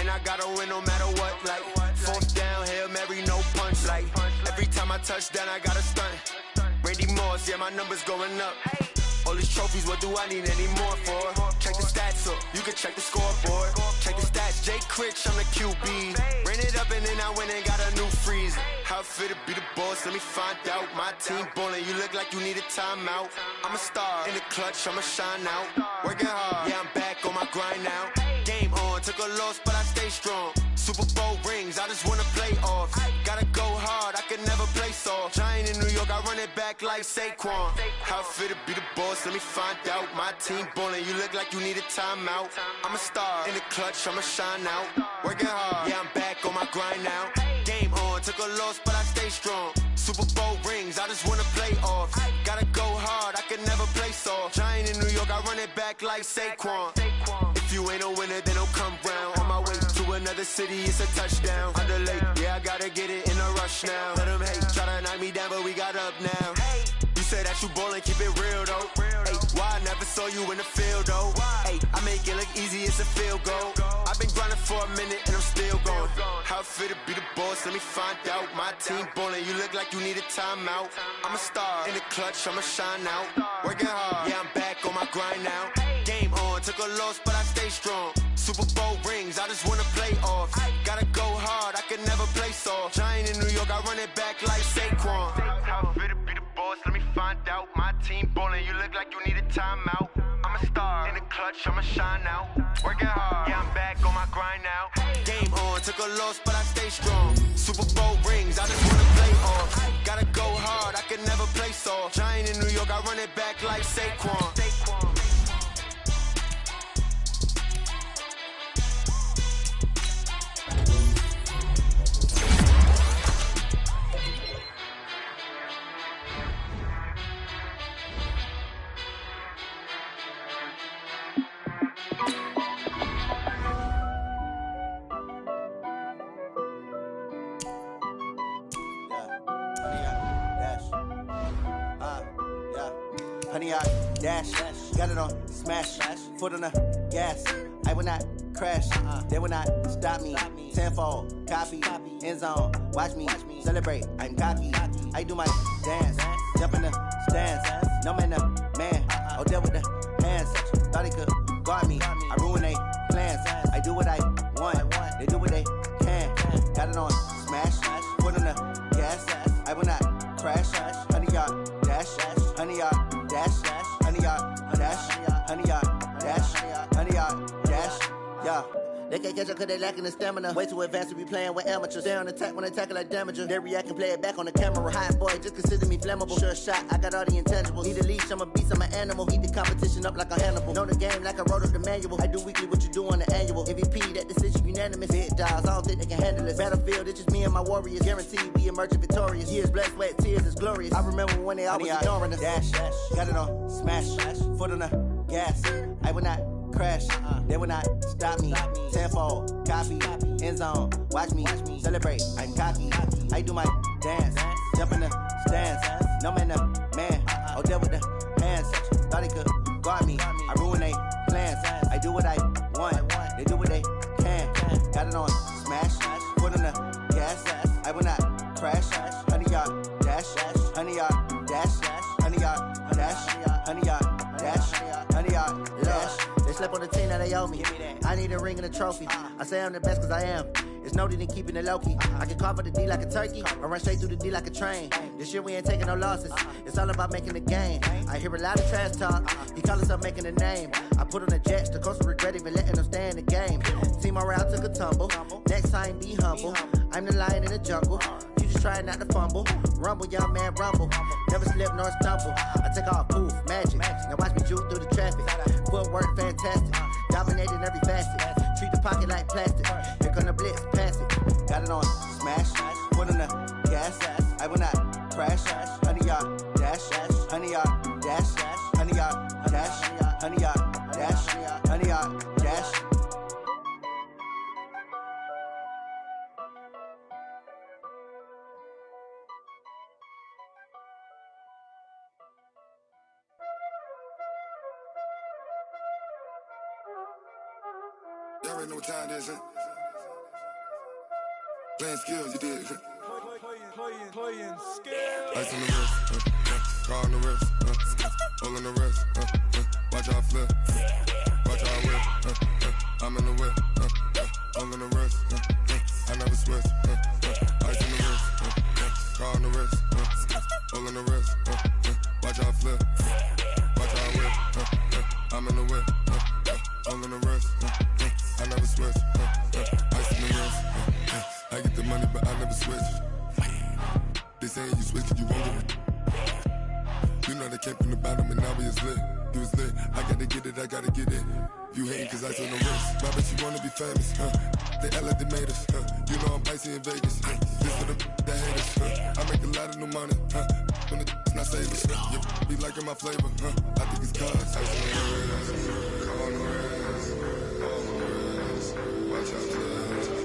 And I gotta win no matter what, like fourth down, Hail Mary, no punch. Like every time I touch down, I gotta stunt. Randy Moss, yeah, my numbers going up. All these trophies, what do I need any more for? Check the stats up, you can check the scoreboard. Check the stats, Jay Critch, I'm the QB. Ran it up and then I went and got a new freeze. How it feel to be the boss, let me find out. My team ballin', you look like you need a timeout. I'm a star in the clutch, I'ma shine out. Working hard, yeah, I'm back on my grind now. Game on, took a loss, but I stay strong. Super Bowl rings, I just wanna play off. Gotta go hard, I can never play soft. Giant in New York, I run it back like Saquon. How it feel to be the boss, let me find out. My team ballin', you look like you need a timeout. I'm a star in the clutch, I'ma shine out. Working hard, yeah, I'm back on my grind now. Game on, took a loss, but I stay strong. Super Bowl rings, I just wanna play off. Gotta go hard, I can never play soft. Giant in New York, I run it back like Saquon. If you ain't a winner, then don't come round. On my way to a another city, it's a touchdown. Underlay, yeah, I gotta get it in a rush now. Let them hate, try to knock me down, but we got up now. You say that you ballin', keep it real though. Hey, why I never saw you in the field though? Hey, I make it look easy, it's a field goal. I've been grinding for a minute and I'm still going. How it feel to be the boss, let me find out. My team ballin', you look like you need a timeout. I'm a star, in the clutch, I'ma shine out. Working hard, yeah, I'm back on my grind now. Game on, took a loss, but I stay strong. Super Bowl rings, I just wanna play off. Gotta go hard, I can never play soft. Giant in New York, I run it back like Saquon. How it feel to be the boss, let me find out. My team ballin', you look like you need a timeout. I'm a star, in the clutch, I'ma shine out. Working hard, yeah, I'm back on my grind now. Game on, took a loss, but I stay strong. Super Bowl rings, I just wanna play off. Gotta go hard, I can never play soft. Giant in New York, I run it back like Saquon. Honey, I dash, got it on smash, foot on the gas. I will not crash, they will not stop me. Tenfold, copy, end zone, watch me celebrate. I'm cocky, I do my dance, jump in the stands. No man, man, oh deal with the hands. Thought he could guard me, I ruin they plans. I do what I want, they do what they can. Got it on smash, foot on the gas. I will not crash, honey, y'all dash, honey, y'all dash, honey, y'all dash, honey, y'all dash, honey, y'all dash, yeah. They can't catch up cause they lacking the stamina. Way too advanced to be playing with amateurs. Stay on attack when they tackle like damager. They react and play it back on the camera. Hot boy, just consider me flammable. Sure shot, I got all the intangibles. Need a leash, I'm a beast, I'm an animal. Eat the competition up like a Hannibal. Know the game like I wrote up the manual. I do weekly what you do on the annual. MVP, that decision unanimous. Hit dials, I don't think they can handle it. Battlefield, it's just me and my warriors. Guaranteed we emerge victorious. Years, blood, sweat, tears, it's glorious. I remember when they always ignoring us. Dash, got it on smash, foot on the gas. I will not crash, they will not stop me. Tenfold, copy, end zone, watch me celebrate. I'm cocky, I do my dance, jump in the stands. No man, man, oh deal with the hands. Thought he could guard me, I ruin they plans. I do what I want, they do what they can. Got it on smash, foot on the gas. I will not crash, honey, y'all dash, honey, y'all dash, honey, y'all dash, honey, y'all dash, honey, y'all dash. They slept on the team that they owe me. I need a ring and a trophy. I say I'm the best cause I am. It's no need in keeping it low-key. I can carve up the D like a turkey or run straight through the D like a train. This year we ain't taking no losses. It's all about making the game. I hear a lot of trash talk. He call himself making a name. I put on the Jets. The coach will regret even letting them stay in the game. Team morale took a tumble. Next time be humble. I'm the lion in the jungle. You just try not to fumble. Rumble, young man, rumble. Never slip nor stumble. I take off, poof, magic. Now watch me juke through the traffic. Footwork fantastic. Dominating every facet. Treat the pocket like plastic. Here come the blitz, pass it. Got it on smash. Foot on the gas. I will not crash. Honey, y'all dash. Honey, y'all dash. Honey, y'all dash. Honey, y'all dash. Honey, y'all dash. Y'all already know what time it is, huh? Playing skills, you did. Playing skills. Ice on the wrist, car on the wrist, hole in the wrist, watch out flip, watch out whip, I'm in the whip, hole in the wrist, I never switch, ice on the wrist, car on the wrist, hole in the wrist, watch out flip, watch out whip, I'm in the whip, hole in the wrist, I never switch, ice in the wrist, I get the money but I never switch. They saying you switch, you won't get it. You know they came from the bottom and now we is lit. You was lit, I gotta get it, I gotta get it. You hating cause I on the wrist. Why bet you wanna be famous, They act like they made us, You know I'm icy in Vegas, This for the that hate us, I make a lot of new money, When the not savers, You be liking my flavor, I think it's cause ice on the wrist, on the wrist, on the wrist. Watch out,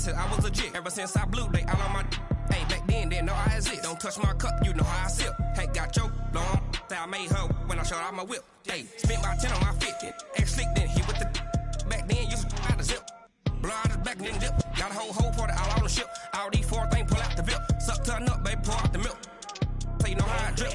said I was legit. Ever since I blew, they all on my. Hey, back then, didn't know I exist. Don't touch my cup, you know how I sip. Hey, got your long. I made her when I showed out my whip. Hey, spent about 10 on my fit. Ex-slick, then hit with the. Back then, you out the zip. Blow out his back, then dip. Got a whole party all on the ship. All these 4 things, pull out the bip. Suck turn up, baby, pour out the milk. So you know how I drip.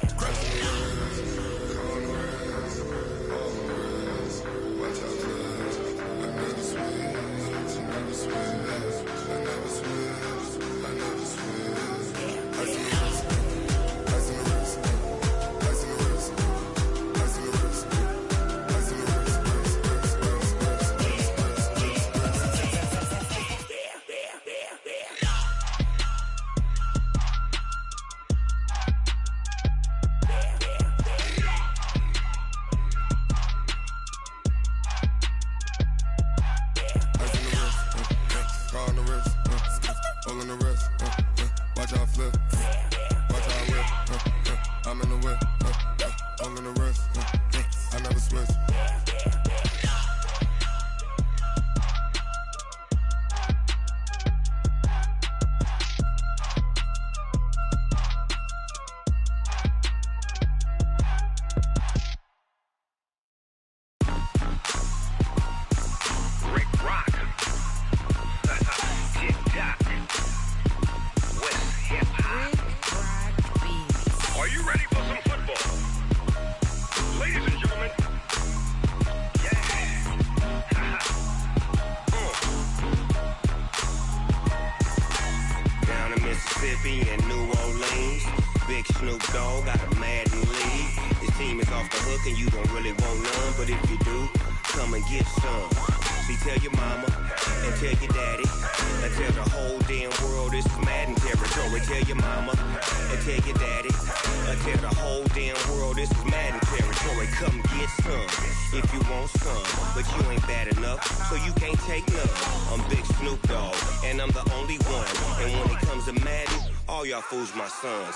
My sons,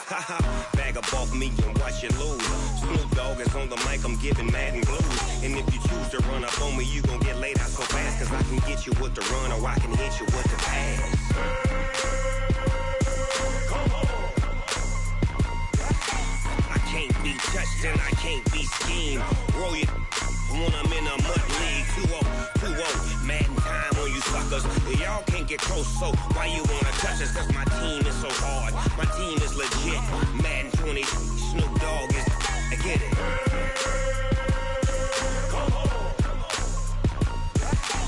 bag up off me and watch you lose. Snoop Dogg is on the mic, I'm giving Madden blues. And if you choose to run up on me, you gon' get laid out so fast. Cause I can get you with the run or I can hit you with the pass. I can't be touched and I can't be schemed. Roll you when I'm in a mud league. 2-0, Madden time on you suckers. Y'all can't get close, so why you wanna touch us? Cause my team is so hard. My team is legit. Madden 20, Snoop Dogg is. I get it.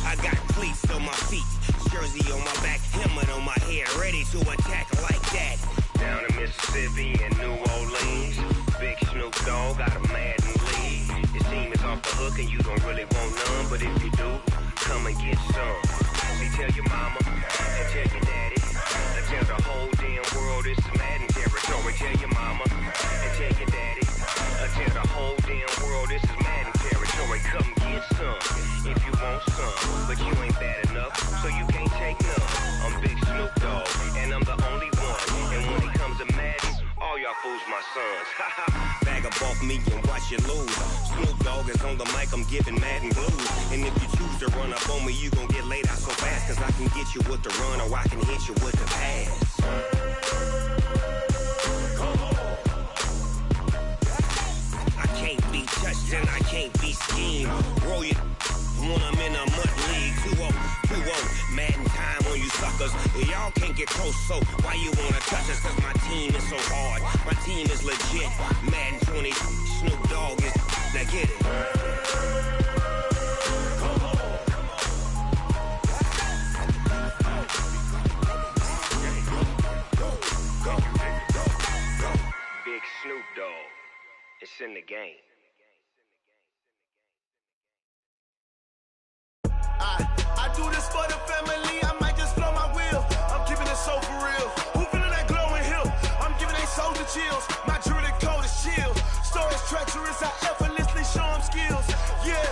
I got cleats on my feet, jersey on my back, helmet on my head, ready to attack like that. Down in Mississippi and New Orleans, big Snoop Dogg got a Madden lead. Your team is off the hook and you don't really want none, but if you do, come and get some. See, tell your mama and tell your daddy. Tell the whole damn world it's Madden territory. Tell your mama and tell your daddy. Tell the whole damn world this is Madden territory. Come get some if you want some, but you ain't bad enough, so you can't take none. I'm Big Snoop Dogg, and I'm the only one. And when it comes to Madden, all y'all fools my sons. Bag up off me and watch you lose. Snoop Dogg is on the mic, I'm giving Madden blues. And if you choose to run up on me, you gon' get laid out so fast. Cause I can get you with the run or I can hit you with the pass. I can't be touched and I can't be schemed. Roll you when I'm in a mud league. 2-0, Madden time on you suckers. Y'all can't get close, so why you wanna touch us? Cause my team is so hard. My team is legit. Madden 20, Snoop Dogg is. Now get it. Big Snoop Dogg. It's in the game. I do this for the family, I might just blow my wheel. I'm keeping it so for real. Who feeling that glowing hill? I'm giving they soldier chills. My jewelry coat is chill. Stories treacherous, I effortlessly show them skills. Yeah.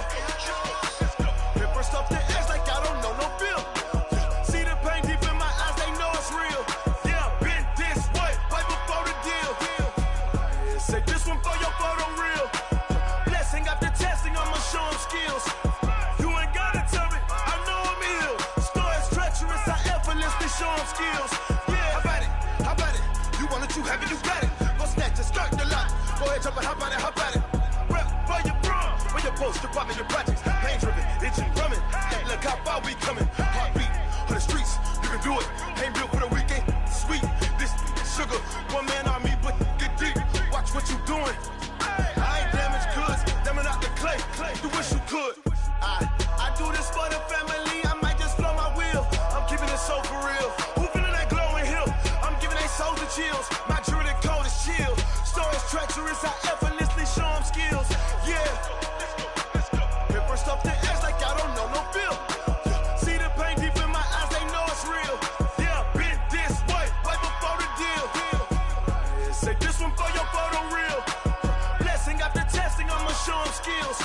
Pepper stuff the edge like I don't know no bill. See the pain deep in my eyes, they know it's real. Yeah, been this way, right before the deal. Say this one for your photo reel. Blessing after testing, I'ma show them skills. You ain't gotta tell me, I know I'm ill. Stories treacherous, I effortlessly you have it, you got it. Go snatch it, start the lot. Go ahead, jump and hop on it, hop at it. Rep for your bro, for your post, your pop, and your projects. Pain driven, itching, drumming. Look how far we coming. Heartbeat on the streets, you can do it. Ain't built for the weekend. Sweet, this sugar, one man army, but get deep. Watch what you doing. I ain't damaged goods, damn it out the clay. You wish you could. I do this for the family. I might just blow my wheel. I'm keeping it so for real. Who feeling that glowing hill? I'm giving they souls the chills. My jewelry code is chill. Stories treacherous, I effortlessly show them skills. Yeah. Hit first off the edge like I don't know no feel. See the pain deep in my eyes, they know it's real. Yeah, been this way, right before the deal. Say this one for your photo real. Blessing after testing, I'ma show them skills.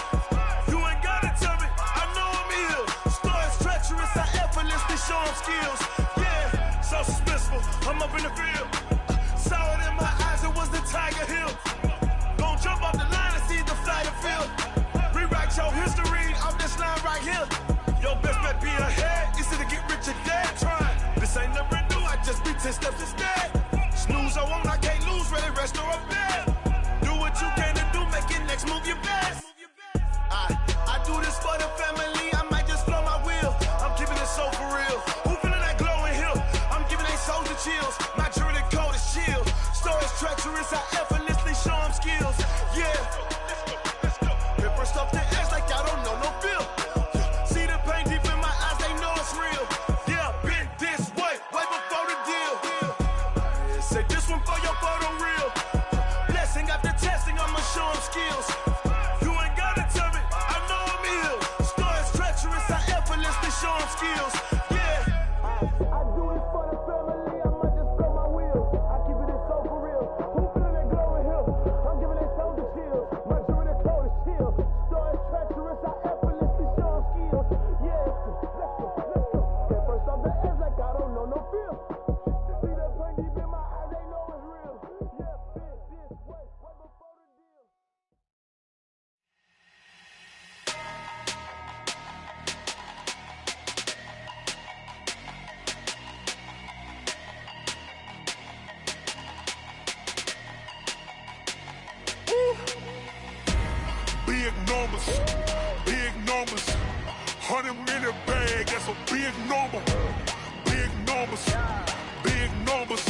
You ain't gotta tell me, I know I'm ill. Stories treacherous, I effortlessly show them skills. Yeah, so suspenseful, I'm up in the field. Saw it in my eyes, it was the Tiger Hill. Gon' jump off the line and see the flight of field. Rewrite your history off this line right here. Your best bet be ahead, easy to get rich or dead trying. This ain't never new, I just be 10 steps instead. Snooze I won't, I can't lose, ready, rest or I'm dead. Do what you can to do, make it next move your best. I do this for the family, I might just blow my wheel. I'm keeping it so for real. Who feeling that glowing hill? I'm giving they souls the chills. My jewelry code is chill. Stories treacherous, I effortlessly show them skills. Yeah. Hit first off the edge like I don't know no feel. See the pain deep in my eyes, they know it's real. Yeah, been this way, way before the deal. Say this one for your photo real. Blessing after testing, I'ma show them skills. You ain't gotta tell me, I know I'm ill. Stories treacherous, I effortlessly show them skills. Yeah. I do this for the family, I might just blow my wheel. I keep it so for real. Who feeling that glowing hill? I'm giving they souls the chills. My jewelry code is chill. Stories treacherous, I effortlessly show them skills. Yeah. Let's go. Get first off the edge like I don't know no feel. See that pain deep in my eyes, they know it's real. Yeah, been this way, way before the deal. Big numbers, big numbers. 100 minute bag, that's a big number. Big numbers, big numbers.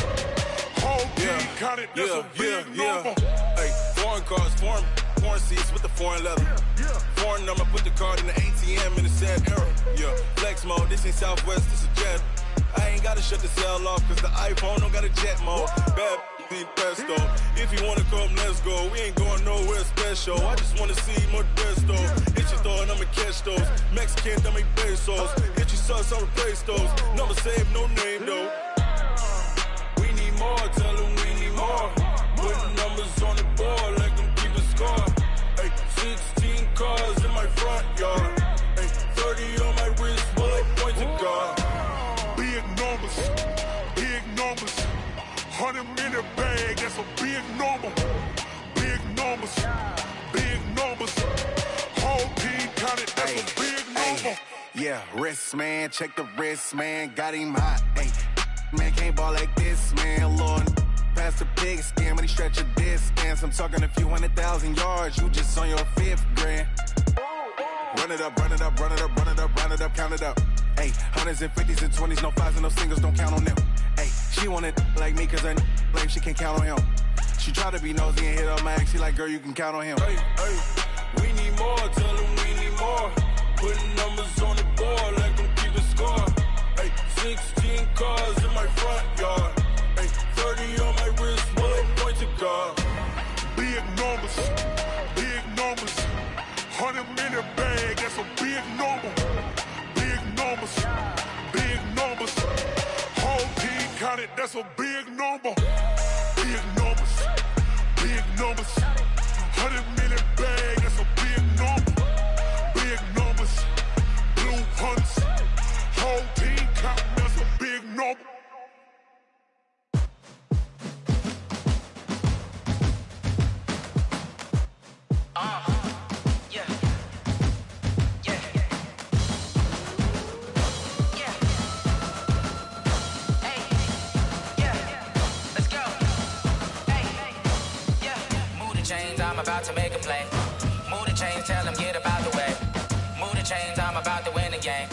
Whole team counted, that's a big number. Hey, foreign cars, foreign seats with the foreign leather. Foreign number, put the card in the ATM in the sad era. Yeah, flex mode, this ain't Southwest, this is Jet. I ain't gotta shut the cell off, cause the iPhone don't got a jet mode. Bad need pesto. If you wanna come, let's go. We ain't going nowhere special. I just wanna see Modesto. Hit your thought, I'ma catch those. Mexican, I make pesos. Hit your sus, I'll replace those. Number saved, no name though. We need more, tell them we need more. Putting numbers on the board like them keep a score. Hey, 16 cars in my front yard. Hey, 30 on my wrist, bullet point to God. Big numbers, big numbers. 100 minute bag, that's a big number. Big numbers, big numbers. Whole team counted, that's a big number. Yeah, wrist man, check the wrist man, got him hot. Ay, man can't ball like this, man. Lord, past the pig skin when he stretch a distance. I'm talking a few 100,000 yards, you just on your 5th grand. Run it up, run it up, run it up, run it up, run it up, count it up. Ay, hundreds and 50s and 20s, no 5s and no singles, don't count on them. Ay, she want it like me, cause her lame, she can't count on him. She try to be nosy and hit up my ex, she like, girl, you can count on him. Hey, hey, we need more, tell them we need more. Putting numbers on the board like them keep a score. Hey, 16 cars in my front yard. Hey, 30 on my wrist, bullet point to God. Big numbers, big numbers. 100 minute bag, that's a big number. Big numbers, big numbers. Whole team counted, that's a big number. Big numbers, big numbers. 100 minute bag, that's a big number. Big numbers, blue hunts. Whole team counting, that's a big number. about to make a play. Move the chains, tell them get about the way. Move the chains, I'm about to win the game.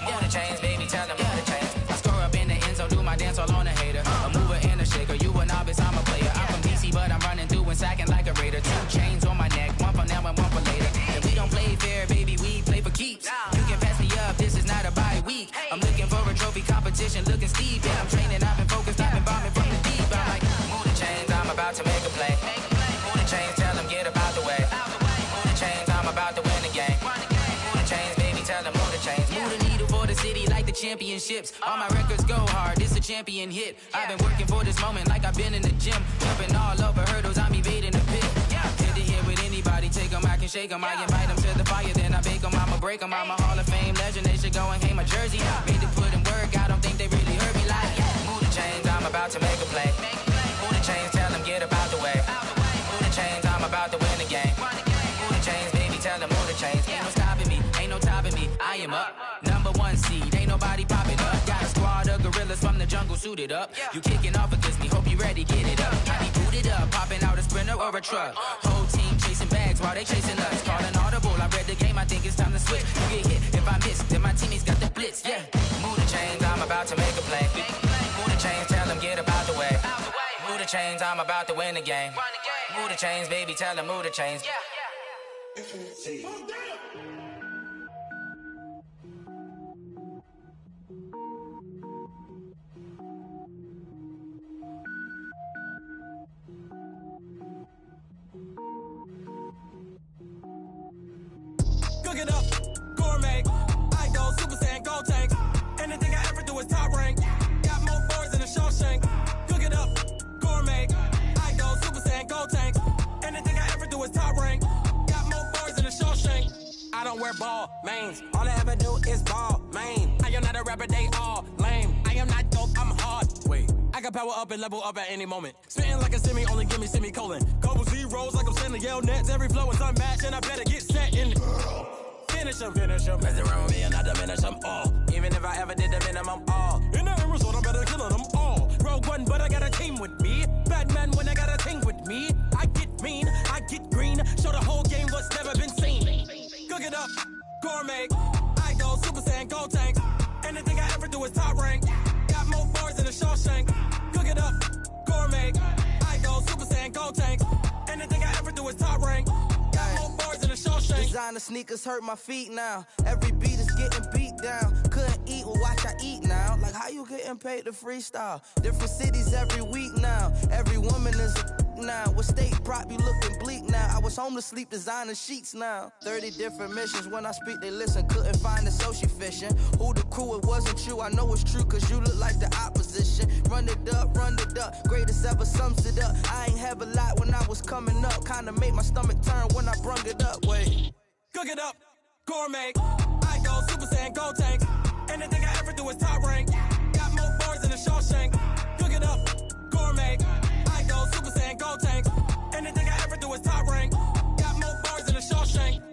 Move the chains, baby, tell them move the chains. I score up in the end zone, do my dance all on a hater. A mover and a shaker, you a novice, I'm a player. I'm from DC, but I'm running through and sacking like a raider. 2 chains on my neck, one for now and one for later. And we don't play fair, baby, we play for keeps. You can pass me up, this is not a bye week. I'm looking for a trophy competition, looking steep. Yeah, I'm training, I've been focused, I've been bombing from the deep. I'm like, move the chains, I'm about to make a play. Move the chains, tell them get about the way. Move the chains, I'm about to win the game. Move the chains, baby, tell them move the chains. Move the needle for the city like the championships. All my records go hard, this a champion hit. I've been working for this moment like I've been in the gym. Jumping all over hurdles, I'm evading the pit. Head to head with anybody, take them, I can shake them. I invite them to the fire, then I bake them, I'ma break them. I'm a Hall of Fame legend, they should go and hang my jersey. Made to put in work, I don't think they really heard me like, move the chains, I'm about to make a play. Move the chains, tell them get about the way. Move the chains, I'm about to win the game. Move the chains, baby, tell them move the chains. Ain't no stopping me, ain't no topping me, I am up. Number 1 seed, ain't nobody popping up. Got a squad of gorillas from the jungle suited up. You kicking off against me, hope you ready, get it up. I be booted up, popping out a sprinter or a truck. Whole team chasing bags while they chasing us. Calling audible, I read the game, I think it's time to switch. You get hit, if I miss, then my teammates got the blitz, yeah. Move the chains, I'm about to make a play. Move the chains, tell them get about the way. Move the chains, I'm about to win the game. Move the chains, baby, tell them move the chains. Cook it up, gourmet. I go Super Saiyan, gold tank. Anything I ever do is top rank. Got more boys than a Shawshank. Cook it up, gourmet. I go Super Saiyan, gold tank. Anything I ever do is top rank. Got more boys than a Shawshank. I don't wear ball mains. All I ever do is ball main. I am not a rapper, they all lame. I am not dope, I'm hard. Wait, I can power up and level up at any moment. Spitting like a semi, only give me semicolon. Couple zeros like I'm sending yell nets. Every flow is unmatched and I better get set in. Finish him. Mess around with me and I diminish them all. Even if I ever did the minimum all. In the end result, I'm better killing them all. Rogue One, but I got a team with me. Batman when I got a team with me. I get mean, I get green. Show the whole game what's never been seen. Cook it up, gourmet. I go Super Saiyan, gold tank. Anything I ever do is top rank. Got more bars than a Shawshank. Cook it up, gourmet. I go Super Saiyan, gold tank. Anything I ever do is top rank. Got more bars than a Shawshank. Designer sneakers hurt my feet now. Every beat is getting beat down. Couldn't eat, well watch I eat now. Like how you getting paid to freestyle? Different cities every week now. Every woman is a now. With state prop, you looking bleak now. I was home to sleep, designing sheets now. 30 different missions. When I speak, they listen. Couldn't find it, so she fishing. Who the crew? It wasn't you. I know it's true, cause you look like the opposition. Run it up. Greatest ever sums it up. I ain't have a lot when I was coming up. Kinda made my stomach turn when I brung it up. Wait. Cook it up, gourmet. I go Super Saiyan, gold tank. Anything I ever do is top rank. Got more bars than a Shawshank. Cook it up, gourmet. I go Super Saiyan, gold tank. Anything I ever do is top rank. Got more bars than a Shawshank.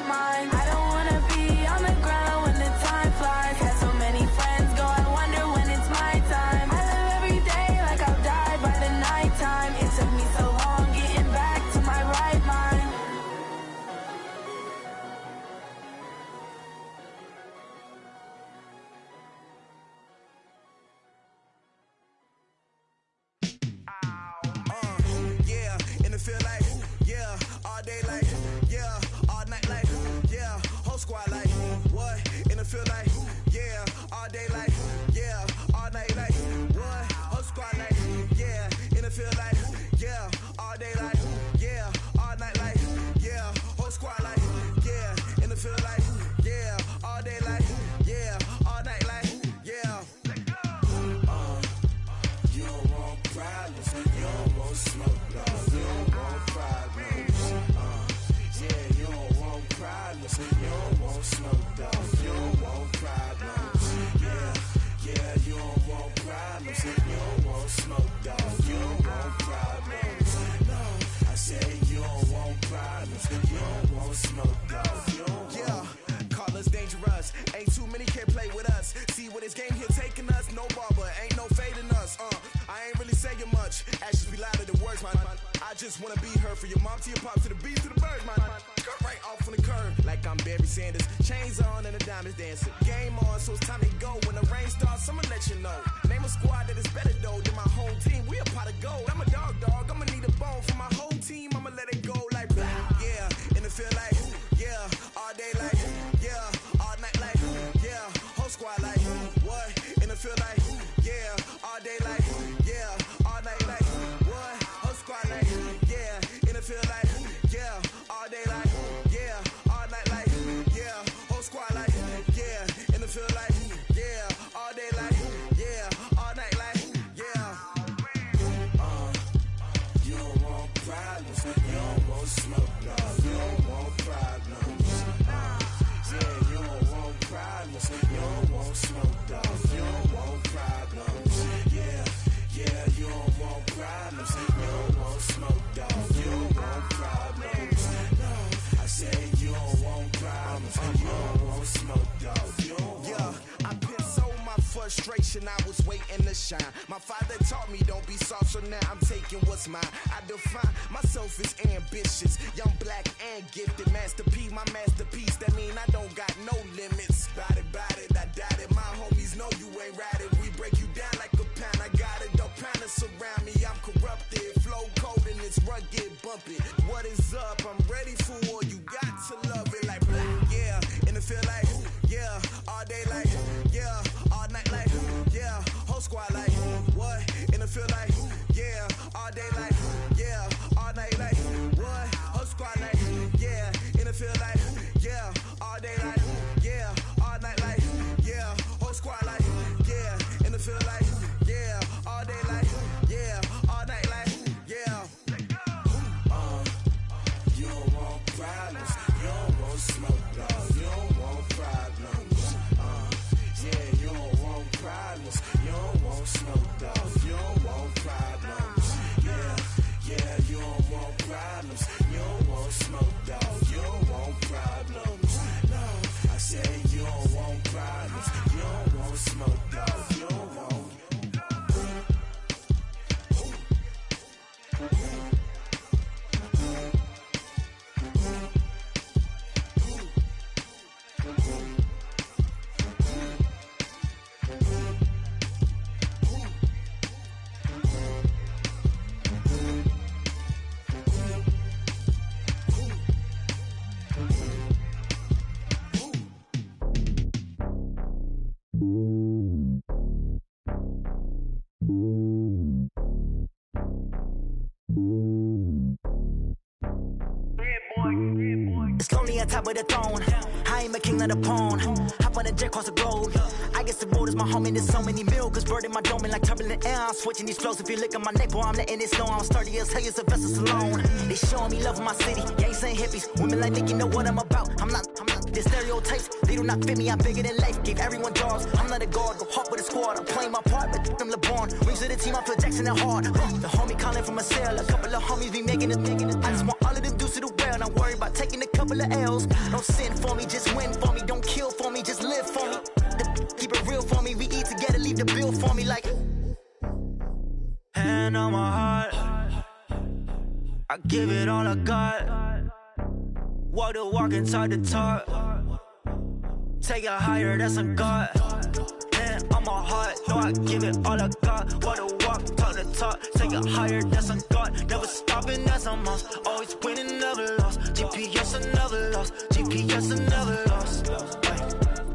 mind. I don't wanna be on the ground when the time flies. Had so many friends go, I wonder when it's my time. I live every day like I'll die by the nighttime. It took me so long getting back to my right mind. Yeah, and it feel like, yeah, all day like, yeah, all night like, yeah, whole squad like, what? And it feel like, yeah, all day like, yeah, all night like, what? Whole squad like, yeah, and it feel like, yeah, all day like, yeah, all night like, yeah, whole squad like, yeah, and it feel like, yeah, all day like, yeah, all night like, yeah. You don't want problems, you don't want smoke, dog. You don't want problems. Yeah, you don't want problems, you don't want smoke, dog. You don't want problems. Yeah, you don't want problems, you don't want smoke, dog. You don't want problems. No, I said you don't want problems, you don't want smoke, dog. You don't yeah, call us dangerous. Ain't too many can play with us. See where this game here taking us. No barber, ain't no fading us. I ain't really saying much. Actions be louder than words, man. I just wanna be heard. For your mom to your pop to the beast to the birds, man. Cut right off on the curb like I'm Barry Sanders. Chains on and the diamonds dancing. Game on, so it's time to go. When the rain starts, I'ma let you know. Name a squad that is better though than my home team. We a pot of gold. I'm a dog. I'ma need a bone for my whole team. I'ma let it go like yeah, and it feel like yeah, all day like yeah, all night like yeah, whole squad like what? And it feel like yeah, all day like yeah, all night like what? Whole squad like yeah, and it feel like yeah, all day like yeah, all night like yeah, whole squad like yeah, and it feel like yeah, all day like yeah, all night like yeah. You don't want problems, you don't want smoke, dog. You don't want problems. Yeah, you don't want problems, you don't want smoke, dog. You don't want problems. Yeah, you don't want problems, you don't want smoke, dog. You don't want problems. No, I said you don't want problems, you don't want smoke, dog. You don't yeah, I pissed so my frustration, I was waiting to shine. My father taught me don't be soft, so now I'm taking what's mine. I define myself as ambitious, young, black, and gifted. Master P, my masterpiece, that mean I don't got no limits. Bout it, I doubt it. My homies know you ain't ratted. We break you down like a pound. I got it, don't pound to surround me. I'm corrupted, flow cold and it's rugged, bumpy. What is up? I'm ready for war. You got to love it like yeah, and it feel like yeah, all day like yeah, all night like yeah, whole squad like what? And it feel like yeah, all day like yeah, all night like what? Whole squad like yeah, and it feel like yeah, all day like yeah, all night like yeah, whole squad like yeah, and it feel like yeah, all day like yeah, all night like yeah. You don't want problems, you don't want smoke, dog. You don't want problems. Yeah, you don't want problems, you don't want smoke, dog. You don't want problems. Yeah, you don't want problems, you don't want smoke, dog. You don't want problems. No, I said you don't want problems, you don't want smoke, dog. You don't want. It's lonely on top of the throne. I ain't a king of the pawn. Hop on a jet across the globe. I guess the road is my home and there's so many miracles burning my dome like turbulent air. I'm switching these flows. If you look at my neck, boy, I'm letting it snow. I'm sturdy as hell, it's a vessel alone. They showing me love in my city. Gang saying hippies. Women like Nick, you know what I'm about. I'm not the stereotypes. They do not fit me. I'm bigger than life. Gave everyone jobs. I'm not a guard. Go hard with a squad. I'm playing my part, but I'm LeBron. Rings to the team. I feel Jackson and hard. The homie calling from a cell. A couple of homies be making it. I just want all of them dudes to the well. Not worry about taking the cup. couple of L's. Don't sin for me, just win for me. Don't kill for me, just live for me. Keep it real for me. We eat together, leave the bill for me like. Hand on my heart, I give it all I got. Walk the walk and talk the talk. Take it higher, that's a God. Hand on my heart, no, I give it all I got. Walk the walk, talk the talk. Take it higher, that's a God. Never stopping, that's a must. Always winning, never lost. GPS, I never lost. GPS, I never lost.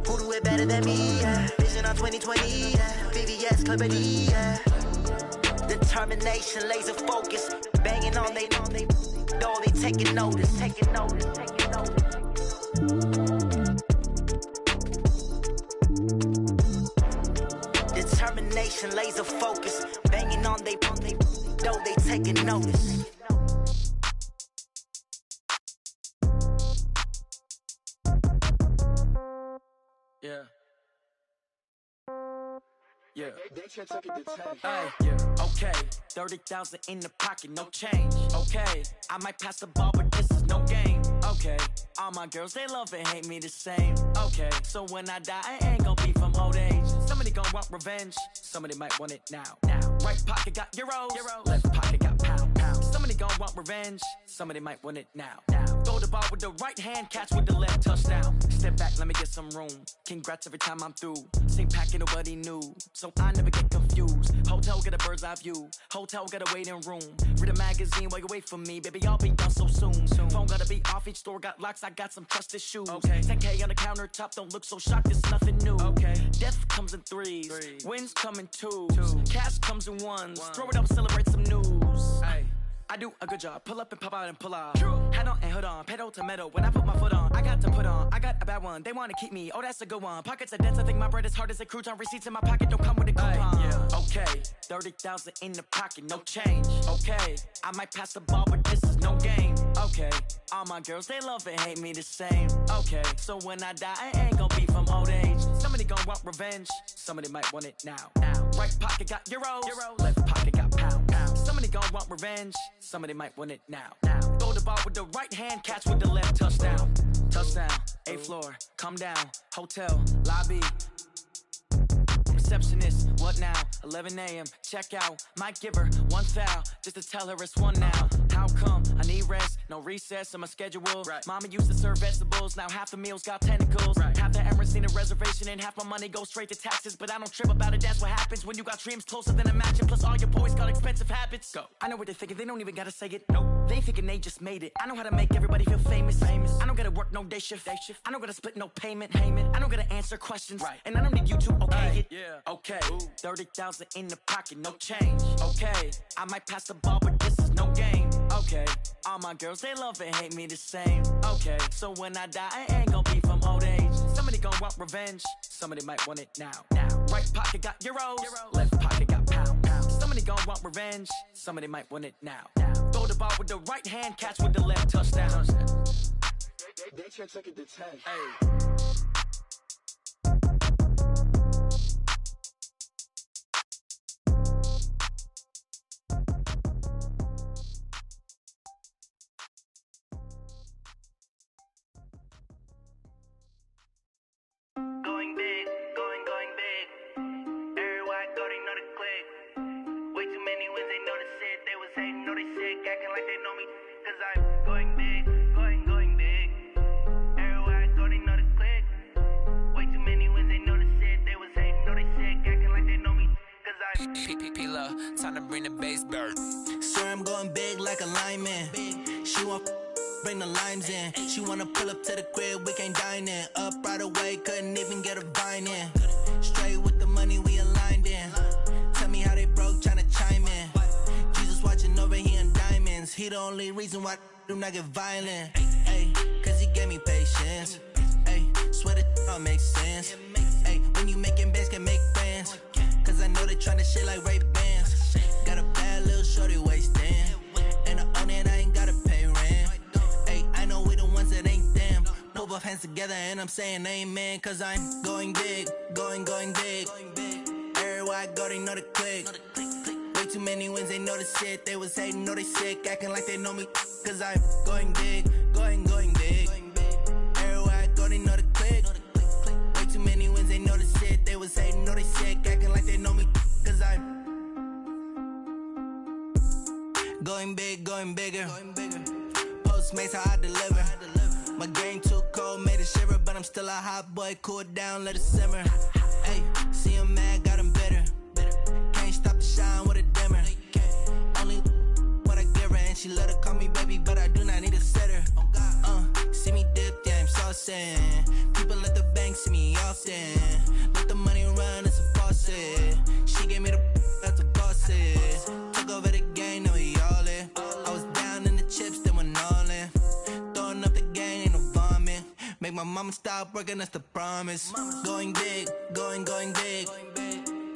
Who do it better than me? Yeah. Vision on 2020, yeah. VVS, Clarity, yeah. Determination, laser focus, banging on they door, they taking notice. Determination, laser focus, banging on they door, they taking notice. Yeah. Yeah. Hey, yeah. Okay, 30,000 in the pocket, no change. Okay, I might pass the ball, but this is no game. Okay, all my girls, they love and hate me the same. Okay, so when I die, I ain't gon' be from old age. Somebody gon' want revenge, somebody might want it now. Right pocket got euros, left pocket got pound. Somebody gon' want revenge, somebody might want it now. Throw the ball with the right hand, catch with the left, touchdown. Step back, let me get some room. Congrats every time I'm through. Same packet, nobody knew, so I never get confused. Hotel get a bird's eye view. Hotel got a waiting room. Read a magazine while you wait for me, baby. I'll be done so soon. Phone gotta be off. Each store got locks. I got some trusted shoes. 10K on the countertop. Don't look so shocked. It's nothing new. Death comes in threes. Wins come in twos. Cash comes in ones. Throw it up, celebrate some news. I do a good job. Pull up and pop out and pull out. Head on and hood on. Pedal to metal. When I put my foot on, I got to put on. I got a bad one. They want to keep me. Oh, that's a good one. Pockets are dense. I think my bread is hard as a crouton. Receipts in my pocket don't come with a coupon. Okay, 30,000 in the pocket, no change. Okay, I might pass the ball, but this is no game. Okay, all my girls, they love and hate me the same. Okay, so when I die, I ain't gon' be from old age. Somebody gon' want revenge. Somebody might want it now. Right pocket got euros. Left pocket got pound. Somebody gon' want revenge. Somebody might want it now. Throw the ball with the right hand, catch with the left, touchdown. Touchdown, 8th floor, come down, hotel, lobby. Receptionist, what now? 11 a.m., check out. Might give her one foul, just to tell her it's one now. How come? I need rest, no recess on my schedule. Mama used to serve vegetables, now half the meals got tentacles. Half the Emirates need a reservation and half my money goes straight to taxes. But I don't trip about it, that's what happens when you got dreams closer than imagine. Plus all your boys got expensive habits. Go. I know what they're thinking, they don't even gotta say it. No, they ain't thinking they just made it. I know how to make everybody feel famous. I don't gotta work no day shift. I don't gotta split no payment. I don't gotta answer questions. And I don't need you to okay it. Okay, 30,000 in the pocket, no change. Okay, I might pass the ball, but this is no game. Okay, all my girls, they love and hate me the same. Okay, so when I die, I ain't gon' be from old age. Somebody gon' want revenge, somebody might want it now. Right pocket got euros, left pocket got pound. Somebody gon' want revenge, somebody might want it now. Throw the ball with the right hand, catch with the left, touchdown. They can't take it to 10. Going big, going big. Everywhere I go, they know the click. Way too many wins, they know the shit. They was hating, know they sick, acting like they know me. Cause I'm going big, going big. Everywhere I go, they know the click. Way too many wins, they know the shit. They was hating, know they sick, acting like they know me. Cause I'm P-P-P-Love, time to bring the bass bird. Swear I'm going big like a lineman. She want bring the limes in. She wanna pull up to the crib, we can't dine in. Up right away, couldn't even get a vine in. Straight with the money we aligned in. Tell me how they broke, tryna chime in. Jesus watching over here in diamonds. He the only reason why I do not get violent. Ay, cause he gave me patience. Ay, swear that all makes sense. Ay, when you making bands, can make friends. Cause I know they tryna shit like Ray-Bans. Got a bad little shorty wasting. And I own it, I ain't gotta pay rent. Ay, I know we the ones that ain't them. Put both hands together and I'm saying amen. Cause I'm going big, going big. Everywhere I go, they know the click. Way too many wins, they know the shit. They was hating, know they sick, acting like they know me. Cause I'm going big, going big. going bigger. Postmates, how I deliver. My game too cold, made it shiver, but I'm still a hot boy. Cool it down, let it simmer. Hey, see him mad, got him bitter. Can't stop the shine with a dimmer. Only what I give her, and she let her call me baby, but I do not need a sitter. See me dip, yeah, I'm saucing. People let the bank see me often. Let the money run, it's a faucet. She gave me the that's a boss is. Took over the game, now we all in. I was down in the chips, then went all in. Throwing up the game, ain't no vomit. Make my mama stop working, that's the promise. Going big, going big.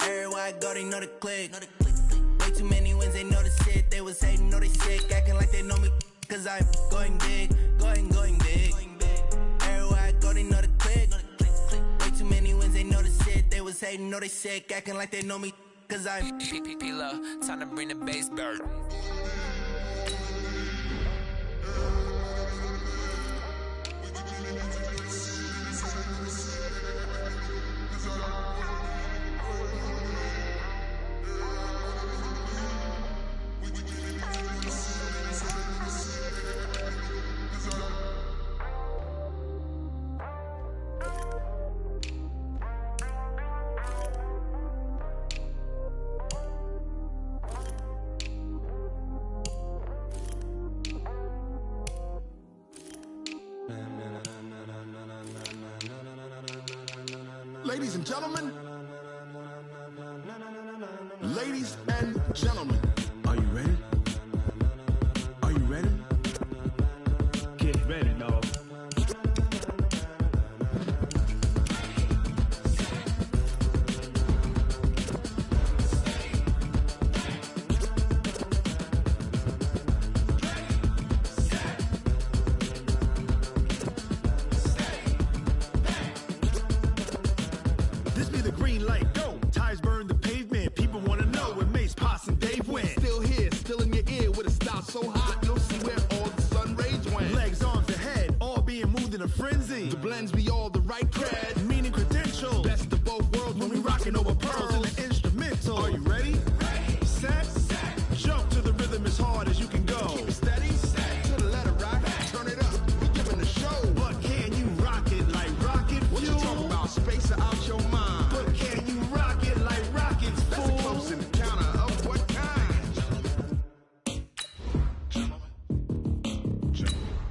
Everywhere I go, they know the click. Way too many wins, they know the shit. They was hating, know they sick, acting like they know me. Cause I'm going big, going big. Everywhere I go, they know the click. Way too many wins, they know the shit. They was hating, know they sick, acting like they know me. Cause I'm P-P-P-Lo, time to bring the bass bird. Ladies and gentlemen, ladies and gentlemen, are you ready? Are you ready? Get ready, dog. This be the green light, go. Tires burn the pavement. People wanna know where Mace, Pops, and Dave went. Still here, still in your ear with a style so hot, you'll see where all the sun rays went. Legs, arms, and head, all being moved in a frenzy. The blends be all the right cred, meaning credentials. Best of both worlds when we rockin' over pearls in the instrumental. Are you ready? Set, jump to the rhythm as hard as you can go. Keep it steady, to the letter right. Turn it up, we giving the show. But can you rock it like rocket fuel? What you talking about? Space it out your mind. But can you rock it like rockets, fool? That's a close encounter of what kind?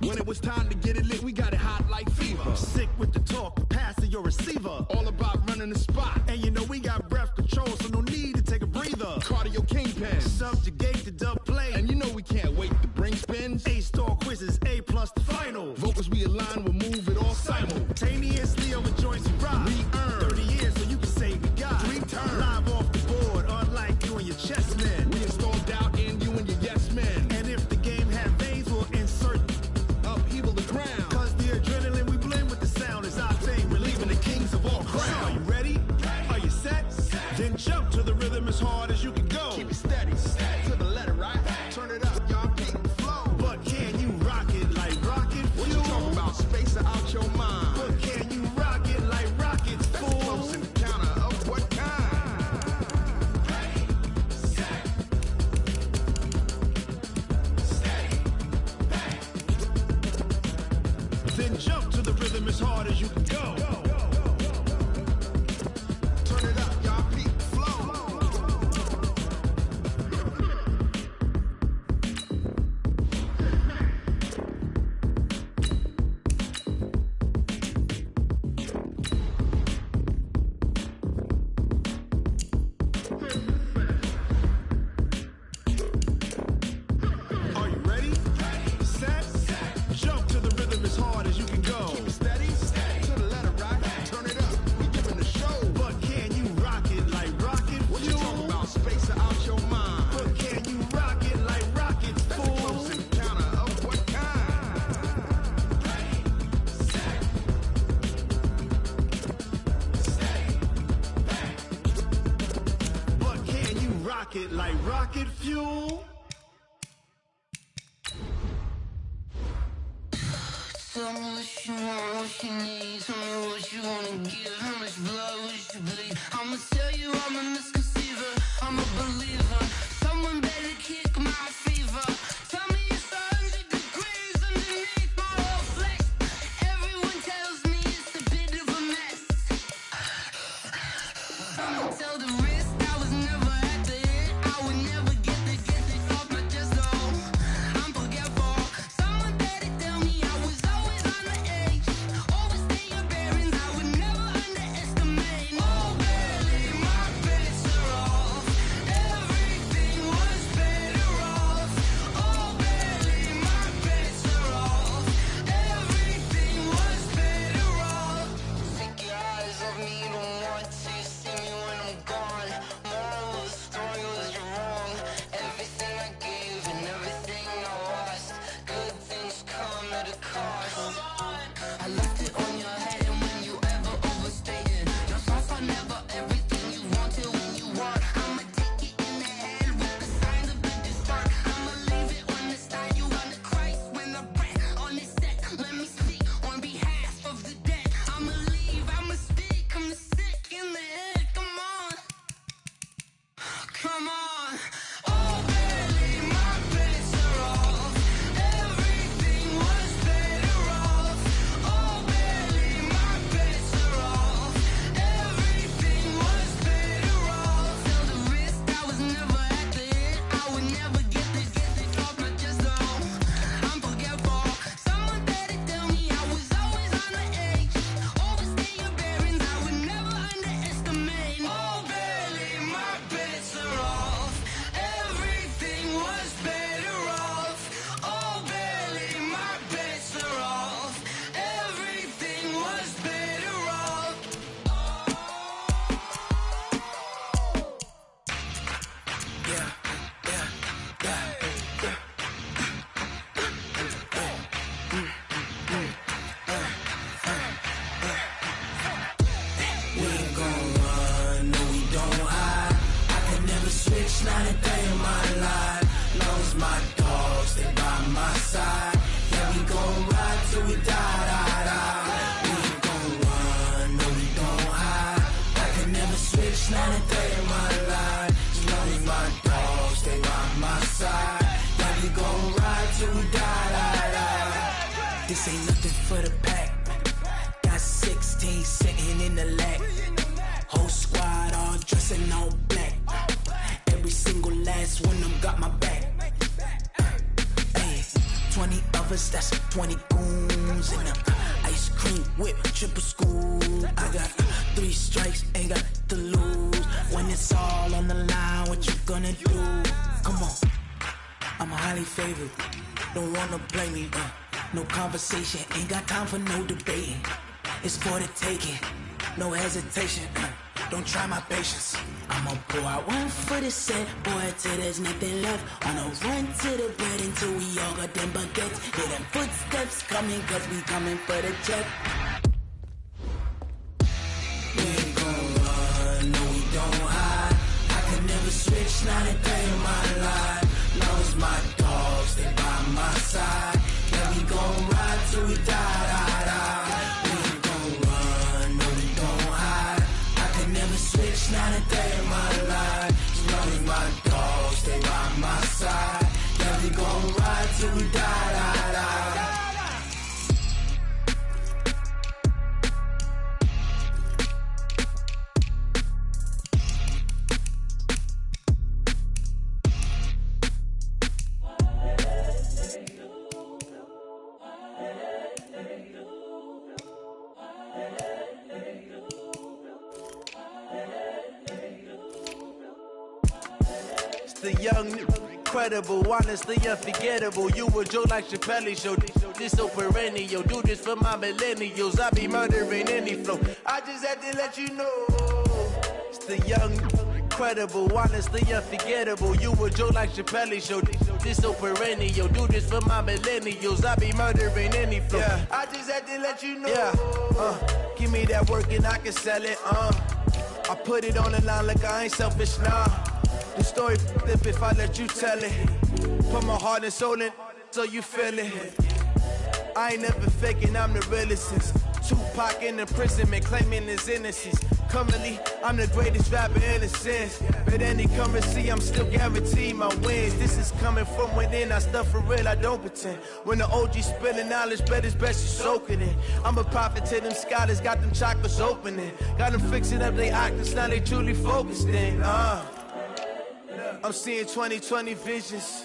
When it was time to get it lit, we got it hot like fever. Sick with the talk, passing your receiver. All about running the spot. And you know we got breath control, so no need to take a breather. Cardio kingpin, subjugate the dub play. And you know we can't wait to bring spins. A-star quizzes, A+ the final. Vocals we align, we'll move it all simultaneously over joints and rock. We earn 30 years so you can say we got 3 turns. Live off the board, unlike you and your chess men. We install doubt in you and your yes men. And if the game had veins, we'll insert upheaval the ground. Cause the adrenaline we blend with the sound is our thing. Relieving the kings of all crowns. So are you ready? Are you set? Then jump to the rhythm as hard as you can go. Keep it steady, to the letter right. Turn it up, y'all keep the flow. But can you rock it like rocket fuel? What you talking about? Space it out your mind. But can you rock it like rockets, fool? That's a close encounter of what kind? Then jump to the rhythm as hard as you can go. Turn it up, y'all peak flow. Are you ready? Set, jump to the rhythm as hard as you can go. Keep it steady, to the letter right. Turn it up, we giving the show. But can you rock it like rocket fuel? What you talking about? Space it out your mind. But can you rock it like rockets, fool? That's a close encounter of what kind? But can you rock it like rocket fuel? Tell me what you want, what you need. Tell me what you wanna give. How much blood would you bleed? I'ma tell you I'm a misconceiver. I'm a believer. Someone better kick my fever. Tell me team sitting in the lag. Whole squad all dressing all black. Every single last one of them got my back. Hey, 20 of us, that's 20 goons in the ice cream whip, triple school. I got 3 strikes, ain't got to lose. When it's all on the line, what you gonna do? Come on, I'm highly favored. Don't wanna blame me, no conversation, ain't got time for no debating. It's for the taking, no hesitation. Don't try my patience. I'ma pour out one for the set, boy, till there's nothing left. On a run to the bread until we all got them baguettes. Hear them footsteps coming, cause we coming for the check. We ain't gon' run, no we don't hide. I can never switch, not a day in my life. Knows my dogs, they by my side. Yeah, we gon' ride till we die, die, die. We ain't gon' run, no we don't hide. I can never switch, not a day in my life. As long as my dogs, they by my side. Yeah, we gon' ride till we die, die, die. The young, incredible, honestly unforgettable. You a joke like Chappelle show. This so perennial. Do this for my millennials. I be murdering any flow. I just had to let you know. It's the young, incredible, honestly unforgettable. You a joke like Chappelle show. This so perennial. Do this for my millennials. I be murdering any flow. Yeah. I just had to let you know. Yeah. Give me that work and I can sell it. I put it on the line like I ain't selfish, nah. The story if I let you tell it. Put my heart and soul in so you feel it. I ain't never faking, I'm the realest since Tupac in imprisonment, claiming his innocence. Currently, I'm the greatest rapper in a sense. But any currency, I'm still guaranteed my wins. This is coming from within, I stuff for real, I don't pretend. When the OG spilling knowledge, bet it's best you soak it in. I'm a prophet to them scholars, got them chakras opening. Got them fixing up they octaves, now they truly focused in. I'm seeing 2020 visions.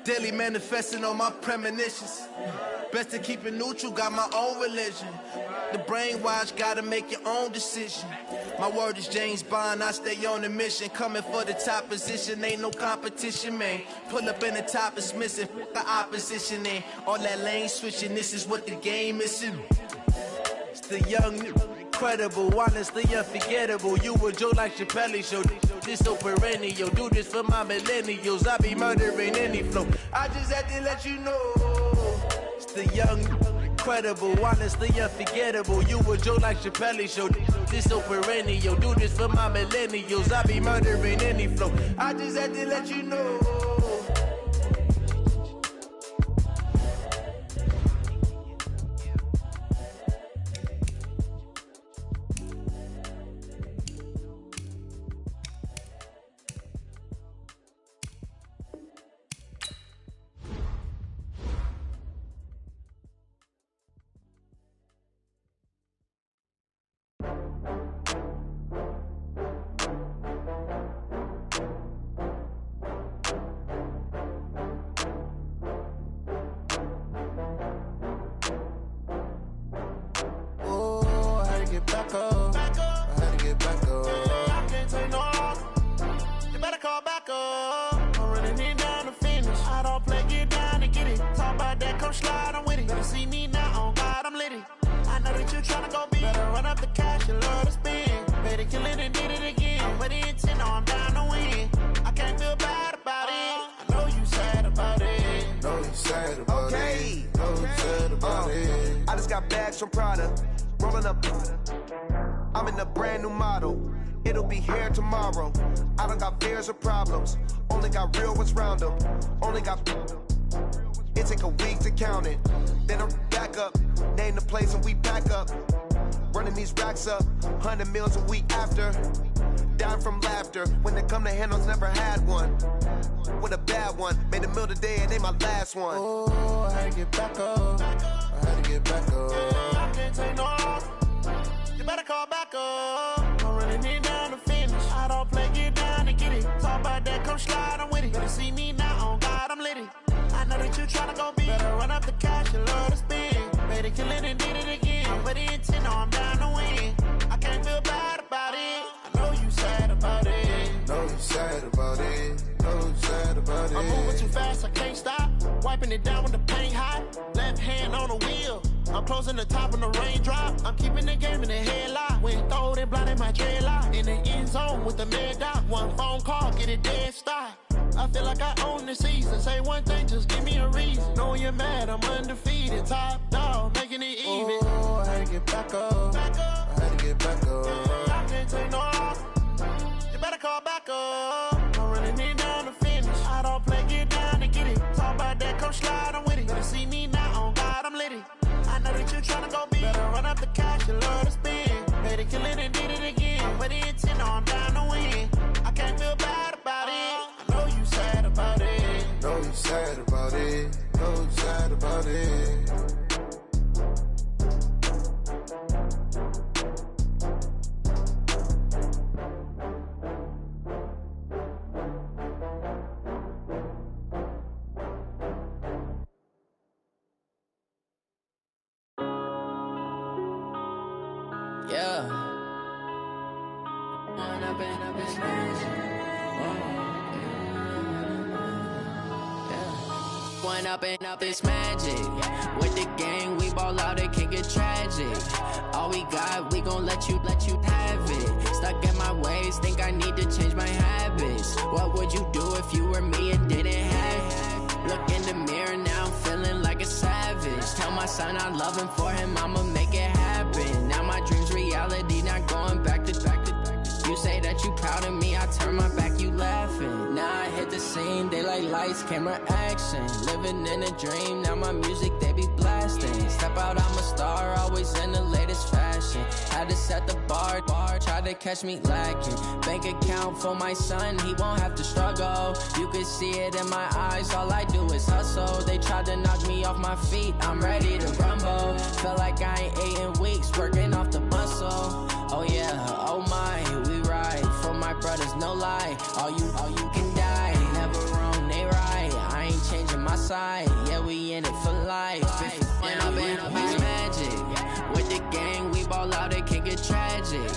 Daily manifesting on my premonitions. Best to keep it neutral, got my own religion. The brainwash, gotta make your own decision. My word is James Bond, I stay on a mission. Coming for the top position, ain't no competition, man. Pull up in the top is missing, fuck the opposition, ain't all that lane switching, this is what the game is. It's the young, incredible, honestly unforgettable. You a joke like Chappelle show. This so perennial. Do this for my millennials. I be murdering any flow. I just had to let you know. It's the young, incredible, honestly unforgettable. You a joke like Chappelle show. This so perennial. Do this for my millennials. I be murdering any flow. I just had to let you know. From Prada, rolling up. I'm in a brand new model. It'll be here tomorrow. I don't got fears or problems. Only got real ones round them. Only got. It take a week to count it. Then I'm back up. Name the place and we back up. Running these racks up. 100 meals a week after. Down from laughter. When they come to handles, never had one. With a bad one. Made a meal today and they my last one. Oh, I had to get back up. I had to get back up. I can't take no loss. come slide, I'm with it. Better see me now, on God, I'm litty. I know that you tryna go big. Better run up the cash, you love to spend. Better kill it and did it again. I'm with the intent, no, I'm down to win. I can't feel bad about it. I know you sad about it. Know you sad about it. Know you sad about it. I'm moving too fast, I can't stop. Wiping it down when the paint hot. Left hand on the wheel. I'm closing the top when the raindrop. I'm keeping the game in the headlock. When throwed and blinded my dreadlock. In the end zone with the mad dot. One phone call, get it dead stop. I feel like I own the season. Say one thing, just give me a reason. Knowing you're mad, I'm undefeated. Top dog, making it even. Oh, I had to get back up. I had to get back up. I can't take no loss. You better call back up. I'm running it down to finish. I don't play, get down to get it. Talk about that, come slide, I'm with it. Better see me now, on God, I'm litty. I know that you tryna go big. Better run up the cash, you love to spend. Better kill it and did it again. I'm with the intent, no, I'm down to win. I can't feel bad about it. I know you sad about it. Know you sad about it. Know you sad about it. Yeah. One up and up is magic. With the gang, we ball out, it can get tragic. All we got, we gon' let you have it. Stuck in my ways, think I need to change my habits. What would you do if you were me and didn't have it? Look in the mirror, now I'm feeling like a savage. Tell my son I love him, for him I'ma make it happen. Now my dream's reality, not going back to. You say that you proud of me, I turn my back, you laughing. Now I hit the scene, daylight lights, camera action. Living in a dream, now my music, they be blasting. Step out, I'm a star, always in the latest fashion. Had to set the bar, try to catch me lacking. Bank account for my son, he won't have to struggle. You can see it in my eyes, all I do is hustle. They tried to knock me off my feet, I'm ready to rumble. Felt like I ain't ate in weeks, working off the muscle. Oh yeah, oh my, we ride for my brothers, no lie. All you can die, never wrong, they right. I ain't changing my side, yeah, we in it for life. When up and up is magic. With the gang, we ball out, it can get tragic.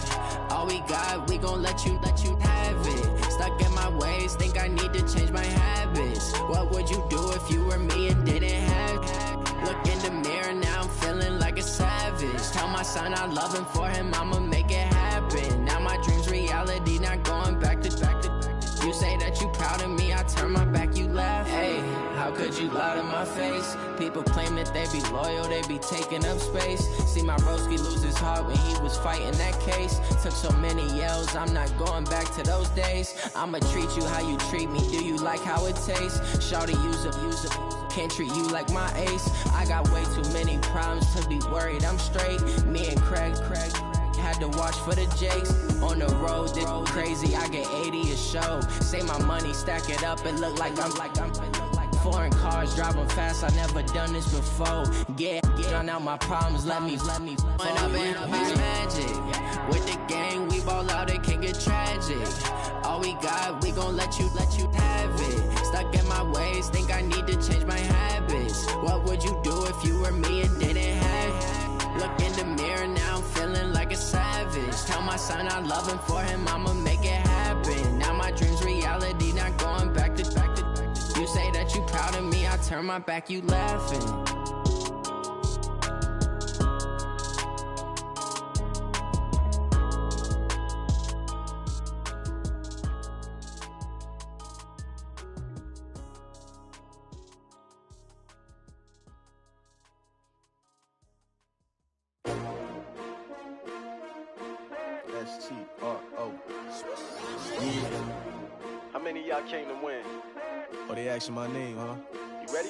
All we got, we gon' let you have it. Stuck in my ways, think I need to change my habits. What would you do if you were me and didn't have it? Look in the mirror, now I'm feeling like a savage. Tell my son I love him, for him I'ma make it happen. Now my dream's reality, not going back to. You say that you proud of me, I turn my back, you laugh. Hey, how could you lie to my face? People claim that they be loyal, they be taking up space. See my broski lose his heart when he was fighting that case. Took so many yells, I'm not going back to those days. I'ma treat you how you treat me, do you like how it tastes? Shawty, use up, can't treat you like my ace. I got way too many problems to be worried, I'm straight. Me and Craig had to watch for the Jakes. On the road, this crazy, I get 80 a show. Say my money, stack it up, it look like I'm foreign cars, driving fast, I never done this before. Get drown out my problems, let me When up and up is magic. With the gang, we ball out, it can get tragic. All we got, we gon' let you have it. Stuck in my ways, think I need to change my habits. What would you do if you were me and didn't have it? Look in the mirror, now I'm feeling like a savage. Tell my son I love him, for him I'ma make it happen. Now my dream's reality, not going back to. You say that you proud of me, I turn my back, you laughing. S-T-R-O. How many of y'all came to win? Oh, they asking my name, huh? You ready?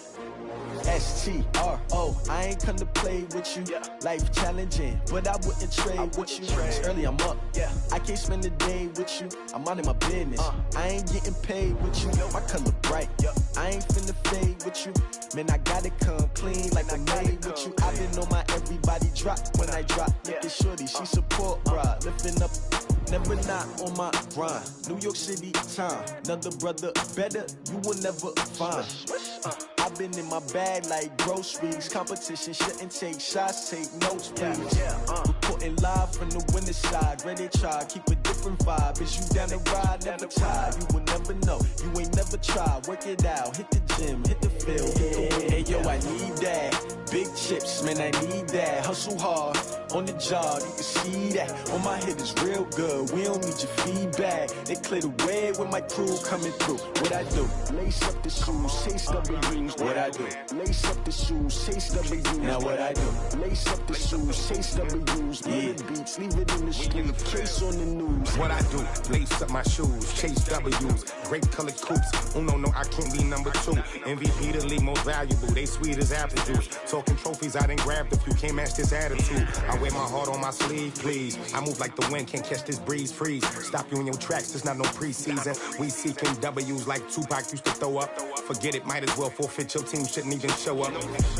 S-T-R-O. I ain't come to play with you. Yeah. Life challenging, but I wouldn't trade with you. It's early, I'm up. Yeah. I can't spend the day with you. I'm minding my business. I ain't getting paid with you. My color bright. I ain't finna fade with you. Man, I gotta come clean like I'm made with you. I've been on my everybody drop when I drop. Look at shorty, she support, bruh. Lifting up never not on my grind. New York City time, another brother better, you will never find. I've been in my bag like groceries. Competition shouldn't take shots, take notes, please. Reporting live from the winter side. Ready to try, keep a different vibe. Is you down the ride, never tired. You will never know, you ain't never tried. Work it out, hit the gym, hit the field. Hey yo, I need that. Big chips, man, I need that. Hustle hard, on the job, you can see that. On my head is real good, we don't need your feedback. They clear the way with my crew coming through. What I do? Lace up the shoes, chase W's. What I do? Lace up the shoes, chase W's. Now what I do? Lace up the shoes, chase W's. Yeah. Beats, leave it in the street, case on the news. What I do? Lace up my shoes, chase W's. Grape colored coops. Oh no, I can't be number 2. MVP the league most valuable. They sweet as apple juice. Talking trophies, I didn't grab the few. Can't match this attitude. I wear my heart on my sleeve, please. I move like the wind, can't catch this breeze, freeze. Stop you in your tracks, there's not no preseason. We seeking W's like Tupac used to throw up. Forget it, might as well forfeit, your team shouldn't even show up.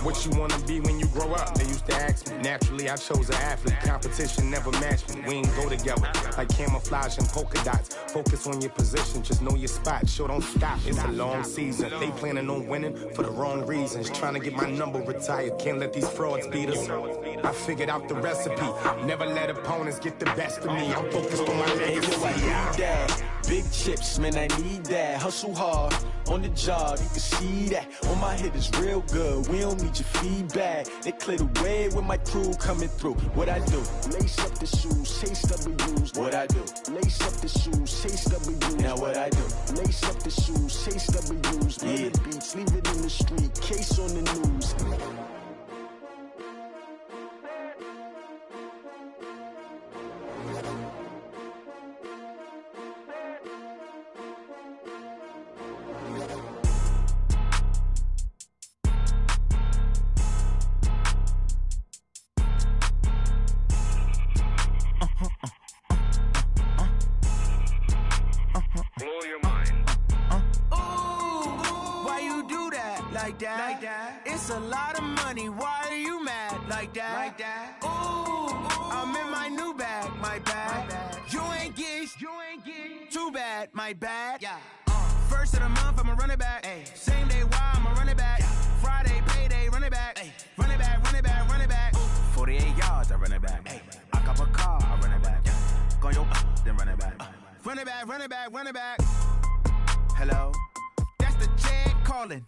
What you wanna be when you grow up? They used to ask me. Naturally, I chose an athlete. Competition never matched me. We ain't go together. Like camouflage and polka dots. Focus on your position, just know your spot. Sure, don't stop, it's a long season. They planning on winning for the wrong reasons. Trying to get my number retired, can't let these frauds beat us. I figured out the recipe. Never let opponents get the best of me. I'm focused on my legacy. I need that. Big chips, man, I need that. Hustle hard, on the job, you can see that. On my head is real good, we don't need your feedback. They clear the way with my crew coming through. What I do? Lace up the shoes, chase W's. What I do? Lace up the shoes, chase W's. Now what I do? Lace up the shoes, chase W's. Yeah. Beats, leave it in the street, case on the news. It's a lot of money, why are you mad like that? Ooh, I'm in my new bag, my bad. You ain't get too bad, my bad. First of the month, I'ma run it back. Same day, why I'ma run it back. Friday, payday, run it back. Run it back, run it back, run it back. 48 yards, I run it back. I cop a car, I run it back. Go your then run it back. Run it back, run it back, run it back. Hello? That's the check calling.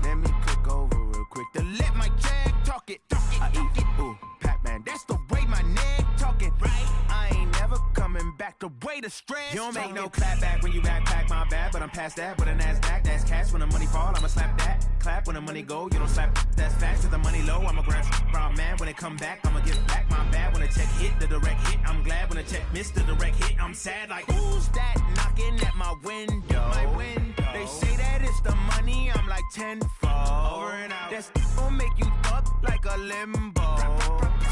Let me click over real quick to let my check talk it. I eat it, ooh, Pac-Man. That's the way my neck talking. Right? I ain't never coming back. The way the stress. You don't make no clap back when you backpack, my bad. But I'm past that with a NASDAQ. That's cash. When the money fall, I'ma slap that. Clap when the money go. You don't slap. That's fast. If the money low, I'ma grab brown man. When it come back, I'ma give back my bad. When the check hit, the direct hit. I'm glad when the check missed the direct hit. I'm sad like who's that knocking at my window? My window. They say that it's the money. I'm like tenfold. Over and out. That's gon' make you up like a limbo.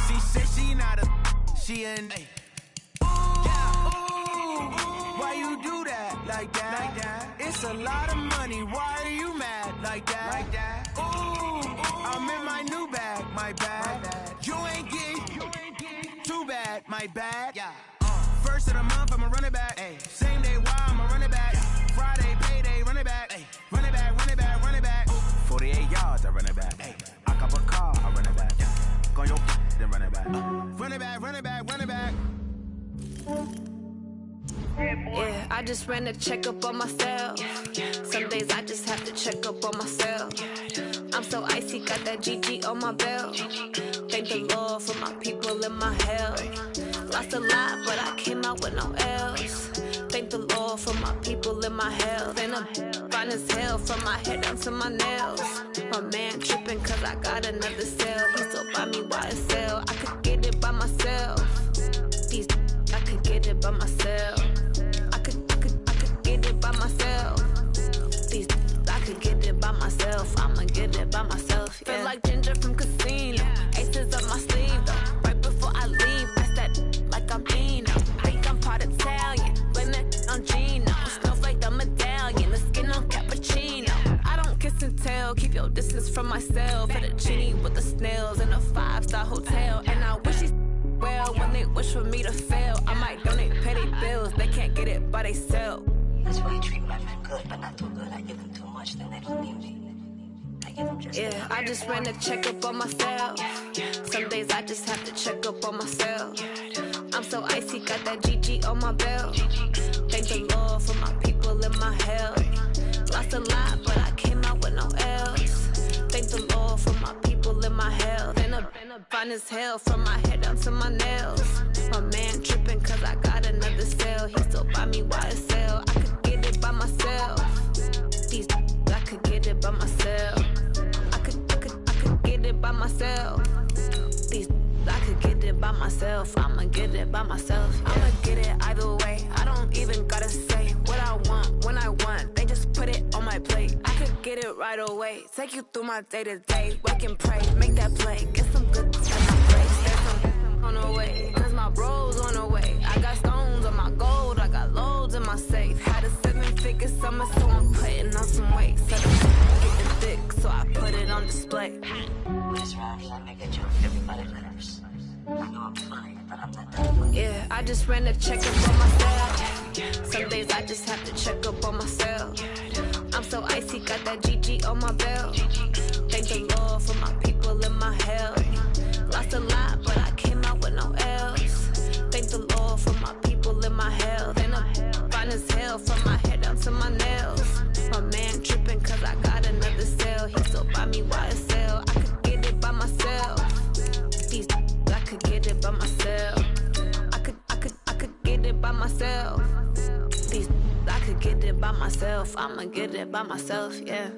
She said she not a. She an. Why you do that like that? It's a lot of money. Why are you mad like that? Ooh, I'm in my new bag, my bad. You ain't get too bad, my bad. First of the month, I'ma run it back. Same day, why I'ma run it back. Friday, payday, run it back. Run it back, run it back, run it back. 48 yards, I run it back. I cop a car, I run it back. Go your then run it back. Run it back, run it back, run it back. Yeah, I just ran a checkup on myself. Some days I just have to check up on myself. I'm so icy, got that GG on my belt. Thank the Lord for my people and my health. Lost a lot, but I came out with no L's. Thank the Lord for my people and my health. And I'm fine as hell from my head down to my nails. My man tripping cause I got another cell. He still buy me YSL. I could get it by myself. These I could get it by myself. I could get it by myself. These I could get it by myself. I'ma get it by myself. Yeah. Feel like Ginger from Casino. Aces up my sleeve though. Right before I leave, I said like I'm Dino. I'm part Italian, blame it on Gino. Snowflake the medallion, the skin on cappuccino. I don't kiss and tell, keep your distance from myself. At a genie with the snails in a 5-star hotel. And I wish he's well when they wish for me to fail. I might donate, pay they bills. by themselves. That's why I treat my men good, but not too good. I give them too much, then they don't need me. I give them just Yeah, I just ran a checkup on myself. Some days I just have to check up on myself. I'm so icy, got that GG on my belt. Thank the Lord for my people in my health. Lost a lot, but I came out with no L's. Thank the Lord for my people in my health. And I'm fine as hell from my head down to my nails. My man tripping cause I got another cell. He still buy me YSL. I could get it by myself. These I could get it by myself. I could get it by myself. These I could get it by myself. I'ma get it by myself. I'ma get it either way. I don't even gotta say what I want when I want. They just put it on my plate. I could get it right away. Take you through my day to day. Wake and pray, make that play. Get some good stuff in place. There's some on the way, cause my bros on the way. I got stones on my gold. I got loads in my safe. Had a 7-figure summer, so I'm putting on some weight. Getting thick, so I put it on display. What's around here, I make a joke, everybody laughs. I know I'm funny, but I'm not that funny. Yeah, I just ran a checkup on myself. Some days I just have to check up on myself. I'm so icy, got that GG on my belt. Thank the Lord for my people in my health. Lost a lot, but I came out with no L's. Thank the Lord for my people in my health. And I'm fine as hell from my head down to my nails. My man tripping cause I got another cell. He still buy me YSL. I could get it by myself. These I could get it by myself. I could get it by myself. These I could get it by myself. I'ma get it by myself, yeah.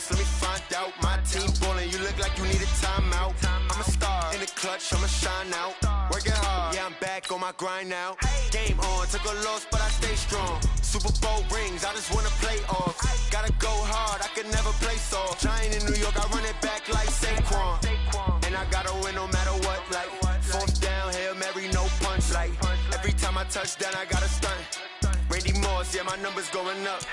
Let me find out. My team ballin', you look like you need a timeout. I'm a star in the clutch, I'ma shine out. Working hard, yeah, I'm back on my grind now. Game on, took a loss, but I stay strong. Super Bowl rings, I just wanna play off. Gotta go hard, I could never play soft. Giant in New York, I run it back like Saquon. And I gotta win no matter what, like fourth down, Hail Mary, no punch. Like every time I touch down, I gotta stunt. Randy Moss, yeah, my numbers going up.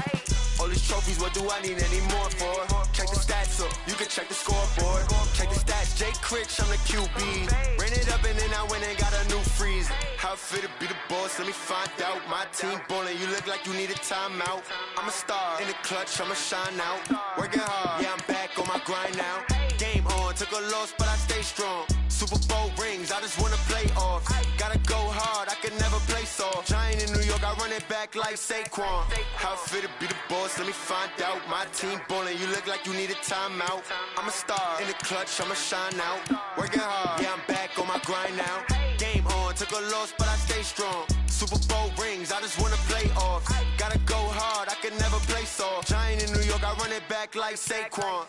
All these trophies, what do I need any more for? Check the stats up, you can check the scoreboard. Check the stats, Jake Critch, I'm the QB. Ran it up and then I went and got a new freeze. How it fit to be the boss, let me find out. My team ballin', you look like you need a timeout. I'm a star in the clutch, I'ma shine out. Working hard, yeah, I'm back on my grind now. Game on, took a loss, but I stay strong. Super Bowl rings, I just wanna play off. Gotta go hard, I can never play soft. Giant in New York, I run it back like Saquon. How it fit to be the boss, let me find out. My team ballin', you look like you need a timeout. I'm a star in the clutch, I'ma shine out. Working hard, yeah, I'm back on my grind now. Game on, took a loss, but I stay strong. Super Bowl rings, I just wanna play off. Gotta go hard, I can never play soft. Giant in New York, I run it back like Saquon.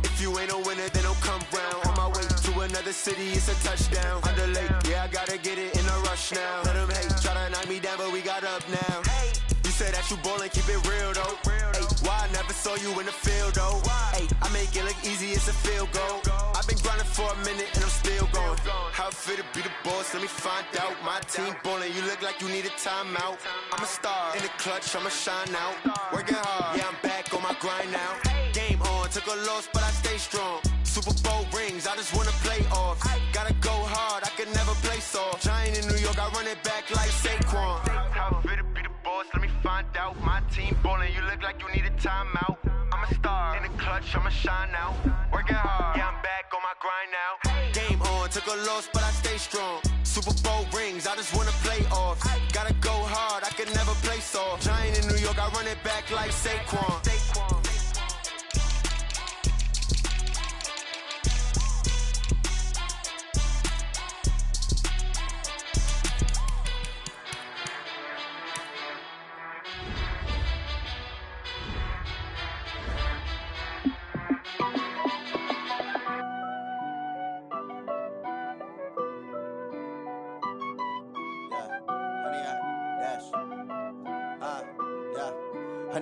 If you ain't a winner, then don't come round. On my way to another city, it's a touchdown. Underlay, yeah, I gotta get it in a rush now. Let them hate, try to knock me down, but we got up now. You say that you ballin', keep it real though. Hey, why I never saw you in the field though? Hey, I make it look easy, it's a field goal. I've been grinding for a minute and I'm still going. How it fit to be the boss, let me find out. My team ballin', you look like you need a timeout. I'm a star in the clutch, I'ma shine out. Working hard, yeah, I'm back on my grind now. Game on, took a loss, but I stay strong. Super Bowl rings, I just wanna play off. Gotta go hard, I can never play soft. Giant in New York, I run it back like Saquon. How it fit to be the boss, let me find out. My team ballin', you look like you need a timeout. I'm a star in the clutch, I'ma shine out. Working hard, yeah, I'm back on my grind now. Game on, took a loss, but I stay strong. Super Bowl rings, I just wanna play off. Gotta go hard, I can never play soft. Giant in New York, I run it back like Saquon.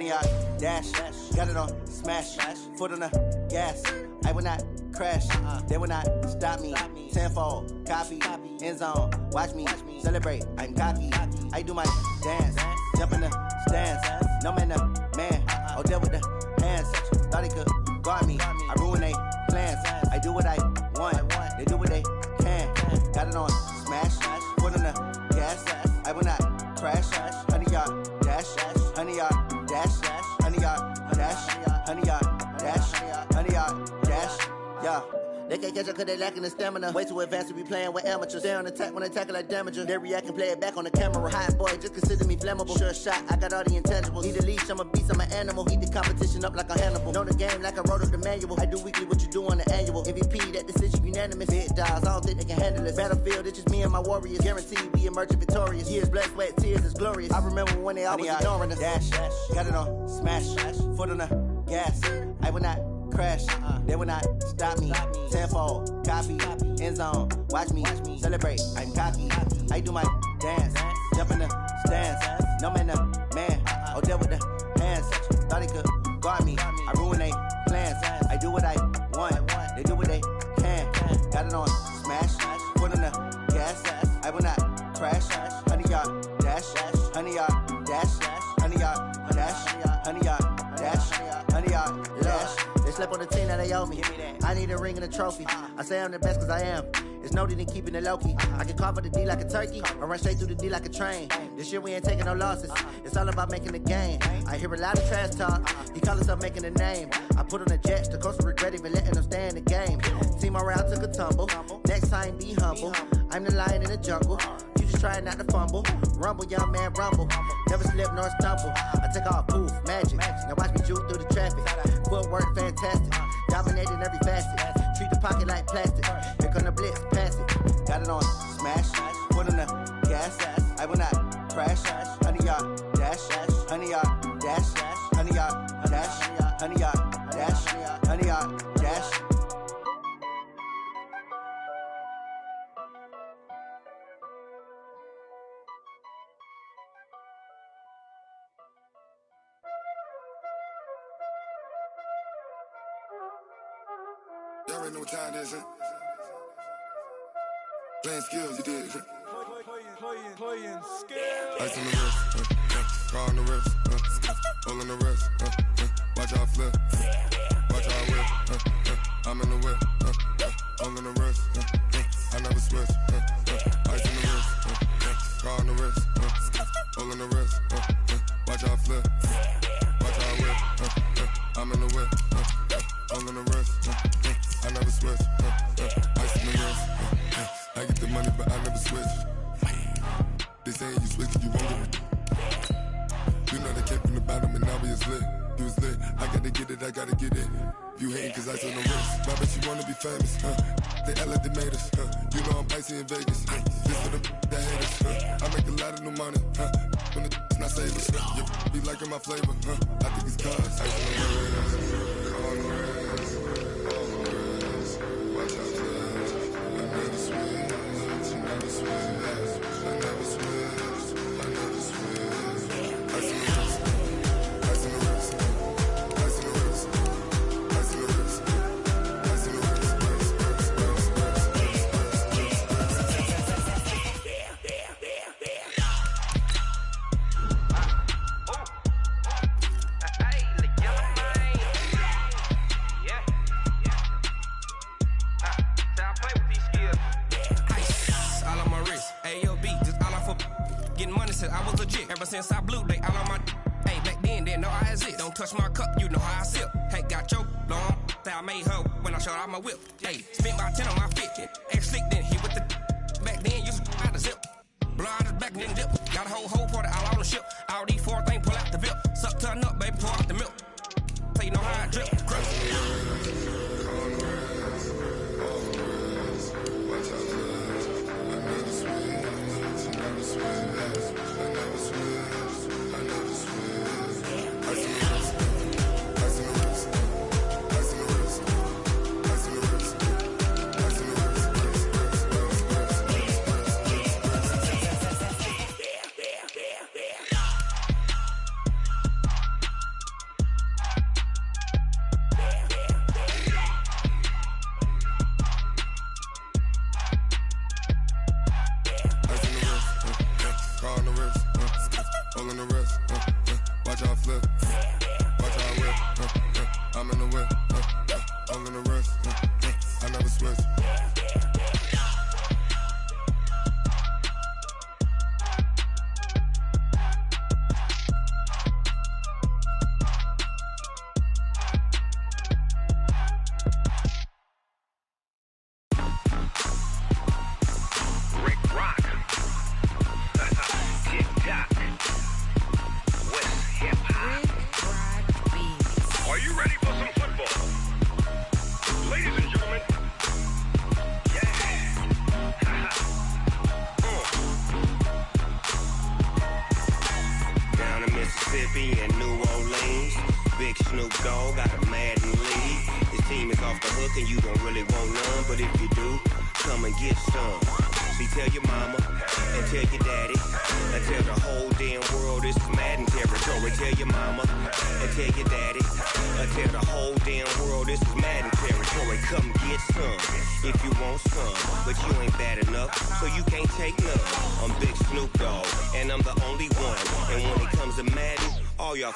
honey yard, dash, got it on, smash, foot on the gas. I will not crash, they will not stop me. Tenfold, copy, end zone, watch me celebrate. I'm cocky, I do my dance, jump in the stands. No man, the man, oh there with the hands. Thought he could guard me, I ruin they plans. I do what I want, they do what they can. Got it on, smash, foot on the gas. I will not crash, honey yard, dash, honey yard, dash, honey yard, dash, honey yard, dash, honey yard, dash, yeah. They can't catch up cause they lacking the stamina. Way too advanced to be playing with amateurs. Stay on attack when they tackle like damager. They react and play it back on the camera. Hot boy, just consider me flammable. Sure shot, I got all the intangibles. Need a leash, I'm a beast, I'm an animal. Heat the competition up like a Hannibal. Know the game like I wrote up the manual. I do weekly what you do on the annual. MVP, that decision unanimous. Big dials, I don't think they can handle this. Battlefield, it's just me and my warriors. Guaranteed we emerge victorious. Years, blood, sweat, tears, is glorious. I remember when they always ignoring us. Dash, got it on, smash, foot on the gas. I will not crash, they will not stop me. Tenfold, copy, end zone, watch me celebrate. I'm cocky, I do my dance, jump in the stands. No man, the man, oh there with the hands. Thought he could guard me, I ruin they plans. I do what I want, they do what they can. Got it on, smash, foot on the gas. I will not crash, honey yard, dash, honey yard, dash, honey yard, dash, honey yard, dash, honey yard, dash. They slept on the team that they owe me. I need a ring and a trophy. I say I'm the best cause I am. It's no need in keeping it low-key. I can carve up the D like a turkey or run straight through the D like a train. This year we ain't taking no losses. It's all about making the game. I hear a lot of trash talk. He call himself making a name. I put on the Jets. The coach will regret even letting them stay in the game. Team morale took a tumble. Next time be humble. I'm the lion in the jungle. You just try not to fumble. Rumble, young man, rumble. Never slip nor stumble. I take off, poof, magic. Now watch me juke through the traffic. Footwork fantastic. Dominating every facet. Treat the pocket like plastic. Here come the blitz, pass it. Got it on, smash. Foot on the gas. I will not crash. Honey yard, dash. Honey yard, dash. Honey yard, dash. Honey yard, dash. Honey yard, dash. Y'all already know what time it is, huh? Playing skills, you did. Playing skills. Ice on the wrist, car on the wrist, hole on the wrist, watch out flip, watch out whip, I'm in the whip, hole on the wrist, I never switch, ice on the wrist, car on the wrist, hole on the wrist, watch out flip, watch out whip, I'm in the whip, hole on the wrist, I never switch, ice on the wrist, I get the money but I never switch. They saying you switch, you won't get it. You know they came from the bottom and now we is lit. You was lit, I gotta get it, I gotta get it. You hating cause I on the wrist. My bitch, you wanna be famous, They act like they made us, You know I'm icy in Vegas, This for the that hate us, I make a lot of new money, When it's not savers, You be liking my flavor, I think it's cause ice on the wrist, on the wrist, on the wrist. Watch out for us, I never switch, I never switch. I never switch, I never switch. Ice in the wrist, ice in the wrist, ice in the wrist, ice in the wrist, ice in the I was legit. Ever since I blew, they all on my. Hey, back then, didn't know I exist. Don't touch my cup, you know how I sip. Hey, got your long. That I made her when I showed out my whip. Hey, spent about 10 on my fit. Ex-slick, then hit with the. Back then, used to out the zip. Blow out his back, then dip. Got a whole party all on the ship. All these 4 things, pull out the VIP. Suck, turn up, baby, pour out the milk. So you know how I drip. I'm in the whip, all in the wrist, I never switch.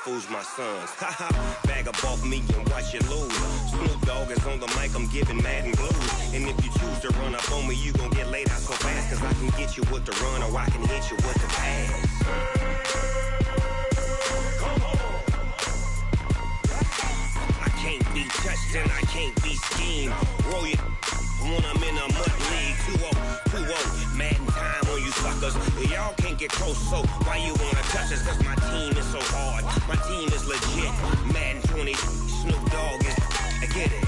Fools my sons. Haha, bag up off me and watch you lose. Snoop Dogg is on the mic, I'm giving Madden blues. And if you choose to run up on me, you gon' get laid out so fast. Cause I can get you with the run or I can hit you with the pass. I can't be touched and I can't be schemed. Roll you when I'm in a mud league. 2-0, Madden time on you suckers. Y'all can't get close, so why you wanna touch us? Cause my team is so hard. My team is legit. Madden 20, Snoop Dogg is. I get it.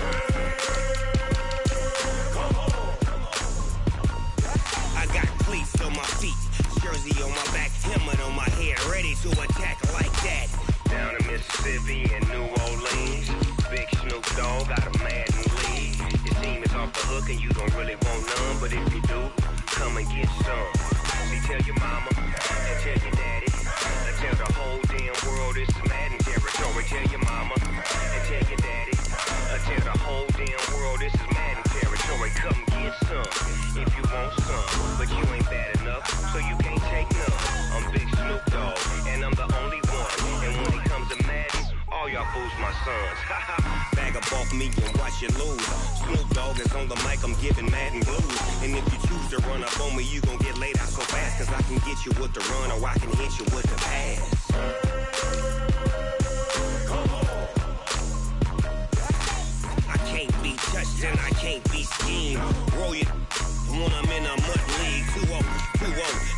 I got cleats on my feet, jersey on my back, helmet on my head, ready to attack like that. Down in Mississippi and New Orleans, big Snoop Dogg got a Madden lead. Your team is off the hook and you don't really want none, but if you do, come and get some. See, tell your mama and tell your daddy, and tell the whole damn world this is Madden territory. Tell your mama and tell your daddy, and tell the whole damn world this is Madden territory. Come get some if you want some, but you ain't bad enough, so you can't take none. I'm Big Snoop Dogg, and I'm the only one. And when it comes to Madden, all y'all fools my sons. Bag up off me and watch you lose. Snoop Dogg is on the mic, I'm giving Madden blues. And if you choose to run up on me, you gon' get laid out so fast. Cause I can get you with the run or I can hit you with the pass. I can't be touched and I can't be schemed. Roll you when I'm in a mud league. 2-0,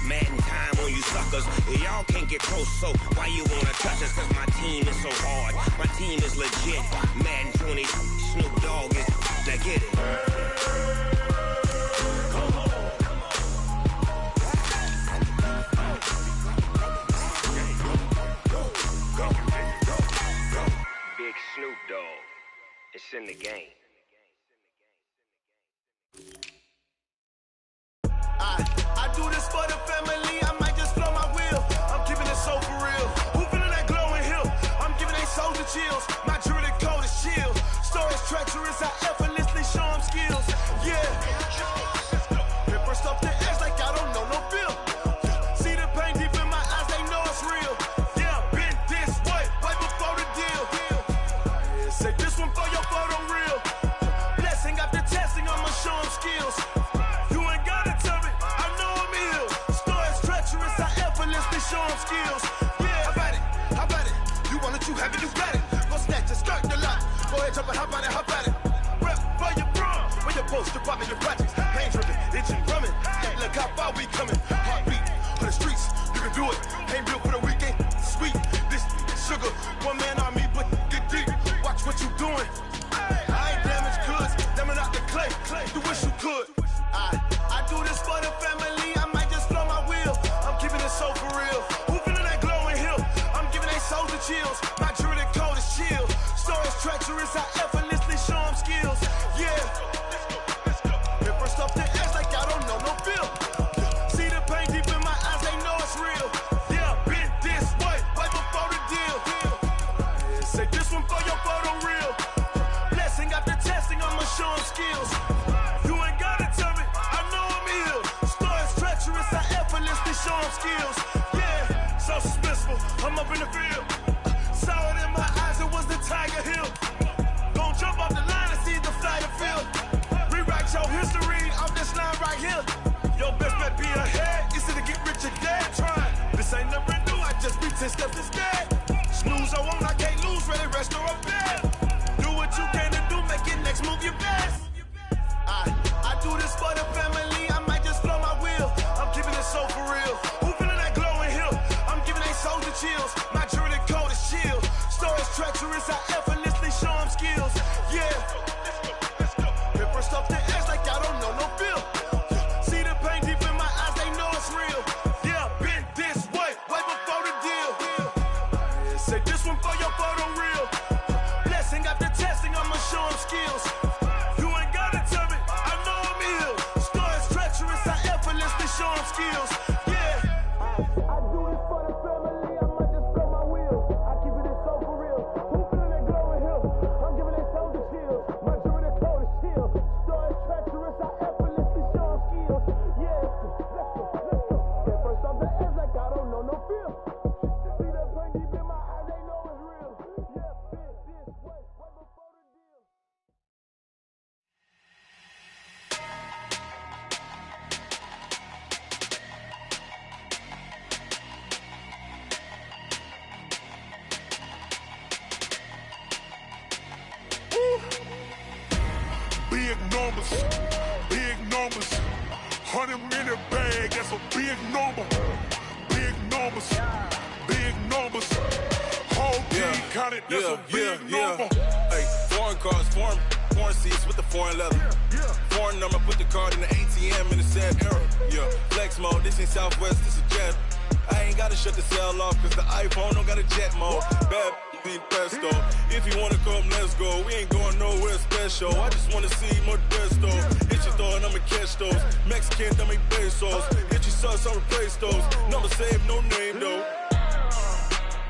Madden time on you suckers. Y'all can't get close, so why you wanna touch us? Cause my team is so hard. My team is legit. Madden 20, Snoop Dogg is. I get it. Big Snoop Dogg. It's in the game. I do this for the family, I might just blow my wheel. I'm keeping it so for real. Who feeling that glowing hill? I'm giving they soldier chills. My jewelry cold is chill. Stories treacherous, I effortlessly show them skills. Yeah. Paper stuff the edge like I don't know no feel. See the pain deep in my eyes, they know it's real. Yeah, been this way, right before the deal. Say this one for your photo real. Blessing after testing, I'ma show them skills. Show them skills. Yeah, how about it? You want it, you have it, you got it. Go snatch it, skirt the lot. Go ahead, jump it, how about it? Rep for your bro, for your post, your pop, and your projects. Pain dripping, itching, drumming. Hey, look how far we coming. Heartbeat for the streets, you can do it. Ain't built for the weekend. Sweet, this sugar, one man army, but get deep. Watch what you doing. I ain't damaged goods, damn it out the clay. You wish you could. I do this for the family. I might just blow my wheel. I'm keeping it so for real. Who feeling that glowing hill? I'm giving they soldier chills. My jewelry cold is chill. Stories treacherous, I effortlessly show them skills. Yeah. Paper stuff the edge like I don't know no feel. See the pain deep in my eyes, they know it's real. Yeah, been this way, right before the deal. Say this one for your photo real. Blessing after testing, I'ma show them skills. You ain't gotta tell me, I know I'm ill. Stories treacherous, I effortlessly show them skills. Yeah, so suspenseful, I'm up in the field. Saw it in my eyes, it was the Tiger Hill. 10 steps instead. Snooze I won't, I can't lose, ready, rest or up bed. Do what you can to do, make your next move your best. I do this for the family, I might just blow my wheel. I'm keeping it so for real. Who feeling that glowing hill? I'm giving they soldier chills. My jewelry code is chill. Stories treacherous, I effortlessly show them skills. Yeah. Hit first off the edge like I don't know no feel. See the pain deep in my eyes, they know it's real. Yeah, been this way before the deal. Say this one for your photo reel. Blessing after testing, I'ma show them skills. You ain't gotta tell me, I know I'm ill. Stories treacherous, I effortlessly show them skills. Yeah. I do this for the family, I might just blow my wheel. I keep it so for real. Who feeling that glowing hill? I'm giving they soldier chills. My jewelry code is chill. Stories treacherous, I effortlessly show them skills. Yeah. Let's go. Get first off the edge like I don't know no feel. See the pain deep in my eyes, they know it's real. Yeah, been this way before the deal. Big numbers, big numbers. 100-minute bag, that's a big number. Big numbers, big numbers. Whole team counted, that's a big number. Hey, foreign cars, foreign seats with the foreign leather. Foreign number, put the card in the ATM in the sad era. Yeah, flex mode, this ain't Southwest, this is jet. I ain't gotta shut the cell off, cause the iPhone don't got a jet mode. Bad be pesto. If you wanna come, let's go. We ain't going nowhere special. I just wanna see Modesto. Hit your thought, I'ma catch those. Mexican, I make pesos. Hit your sus, I'll replace those. Number saved, no name though.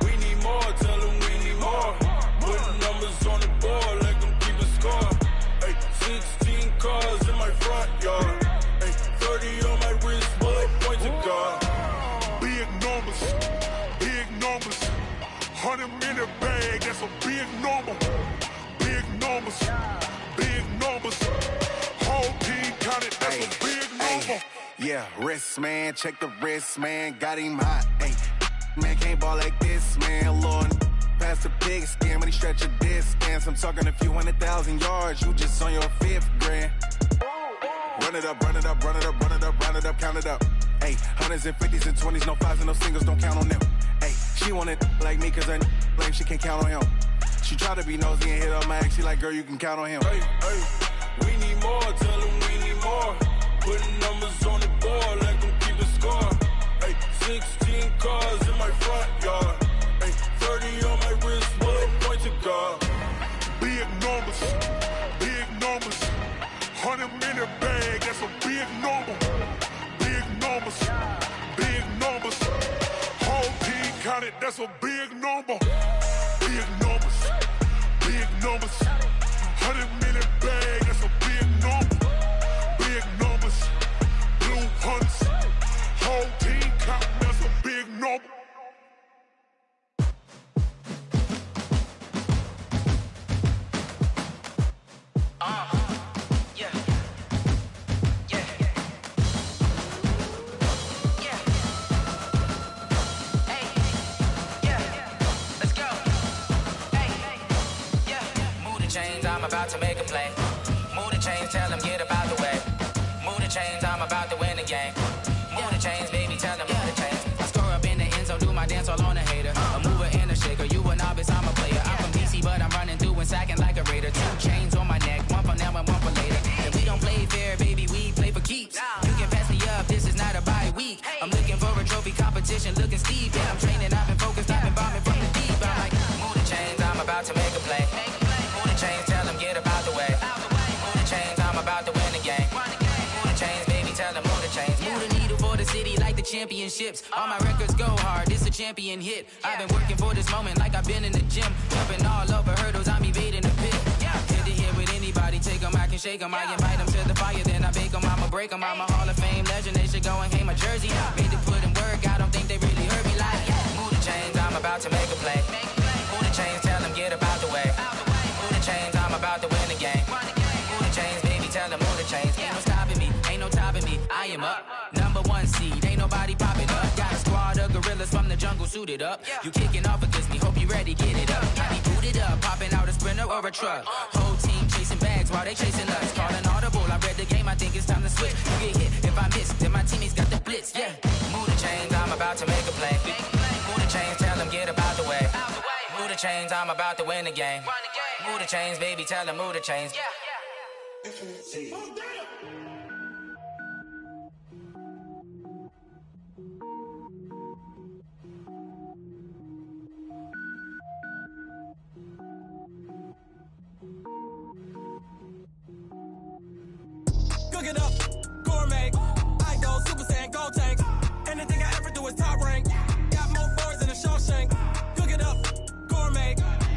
We need more, tell them we need more. Putting numbers on the board like I'm keeping score. Hey, 16 cars in my front yard. Hey, 30 on my wrist, bullet point to God. Big numbers, big numbers. 100-minute bag, that's a big number. Big numbers, big numbers. Whole team counted, that's a big number. Yeah, wrist man, check the wrist man, got him hot. Ay, man can't ball like this, man. Lord, past the pig skin when he stretch a distance. I'm talking a few 100,000 yards, you just on your 5th grand. Run it up, run it up, run it up, run it up, run it up, count it up. Ay, 100s and 50s and 20s, no 5s and no singles, don't count on them. Ay, she want it like me cause her blame, she can't count on him. She try to be nosy and hit up my ex, she like, girl, you can count on him. Hey, we need more, tell them we need more. Putting numbers on the board like I'm keeping score. Hey, 16 cars in my front yard. Hey, 30 on my wrist, bullet point to God. Big numbers, big numbers. 100-minute bag, that's a big number. Big numbers, big numbers. Whole team counted, that's a big number. Big numbers, big numbers. 100-minute bag, that's a big number. Big numbers, blue hunts. Whole team counting, that's a big number. I'm about to make a play. Move the chains, tell them get about the way. Move the chains, I'm about to win the game. Move the chains, baby, tell them move the chains. I score up in the end zone, do my dance all on a hater. A mover and a shaker, you a novice, I'm a player. I'm from DC, but I'm running through and sacking like a raider. 2 chains on my neck, one for now and one for later. And we don't play fair, baby, we play for keeps. You can pass me up, this is not a bye week. I'm looking for a trophy competition, looking steep. Yeah, I'm training, I've been focused, I've been bombing from the deep. I'm like, move the chains, I'm about to make a play. Move the chains, tell them get about the way. Move the chains, I'm about to win the game. Move the chains, baby, tell them move the chains. Move the needle for the city like the championships. All my records go hard, it's a champion hit. I've been working for this moment like I've been in the gym. Jumping all over hurdles, I'm evading the pit. Head to head with anybody, take them, I can shake them. I invite them to the fire, then I bake them, I'ma break them. I'm a Hall of Fame legend, they should go and hang my jersey. Made to put in work, I don't think they really heard me like, move the chains, I'm about to make a play. Move the chains, tell them get about the way. Move the chains, I'm about to win the game. Move the chains, baby, tell them move the chains. Ain't no stopping me, ain't no topping me, I am up. #1 seed, ain't nobody popping up. Got a squad of gorillas from the jungle suited up. You kicking off against me, hope you ready, get it up. I be booted up, popping out a Sprinter or a truck. Whole team chasing bags while they chasing us. Calling audible, I read the game, I think it's time to switch. You get hit if I miss, then my teammates got the blitz, yeah. Move the chains, I'm about to make a play. Move the chains, tell them get about the way. Move the chains, I'm about to win the game. Move the chains, baby, tell them move the chains. Cook it up, gourmet. I go Super Saiyan, gold tank. Anything I ever do is top rank. Got more boys than a Shawshank. Cook it up, gourmet.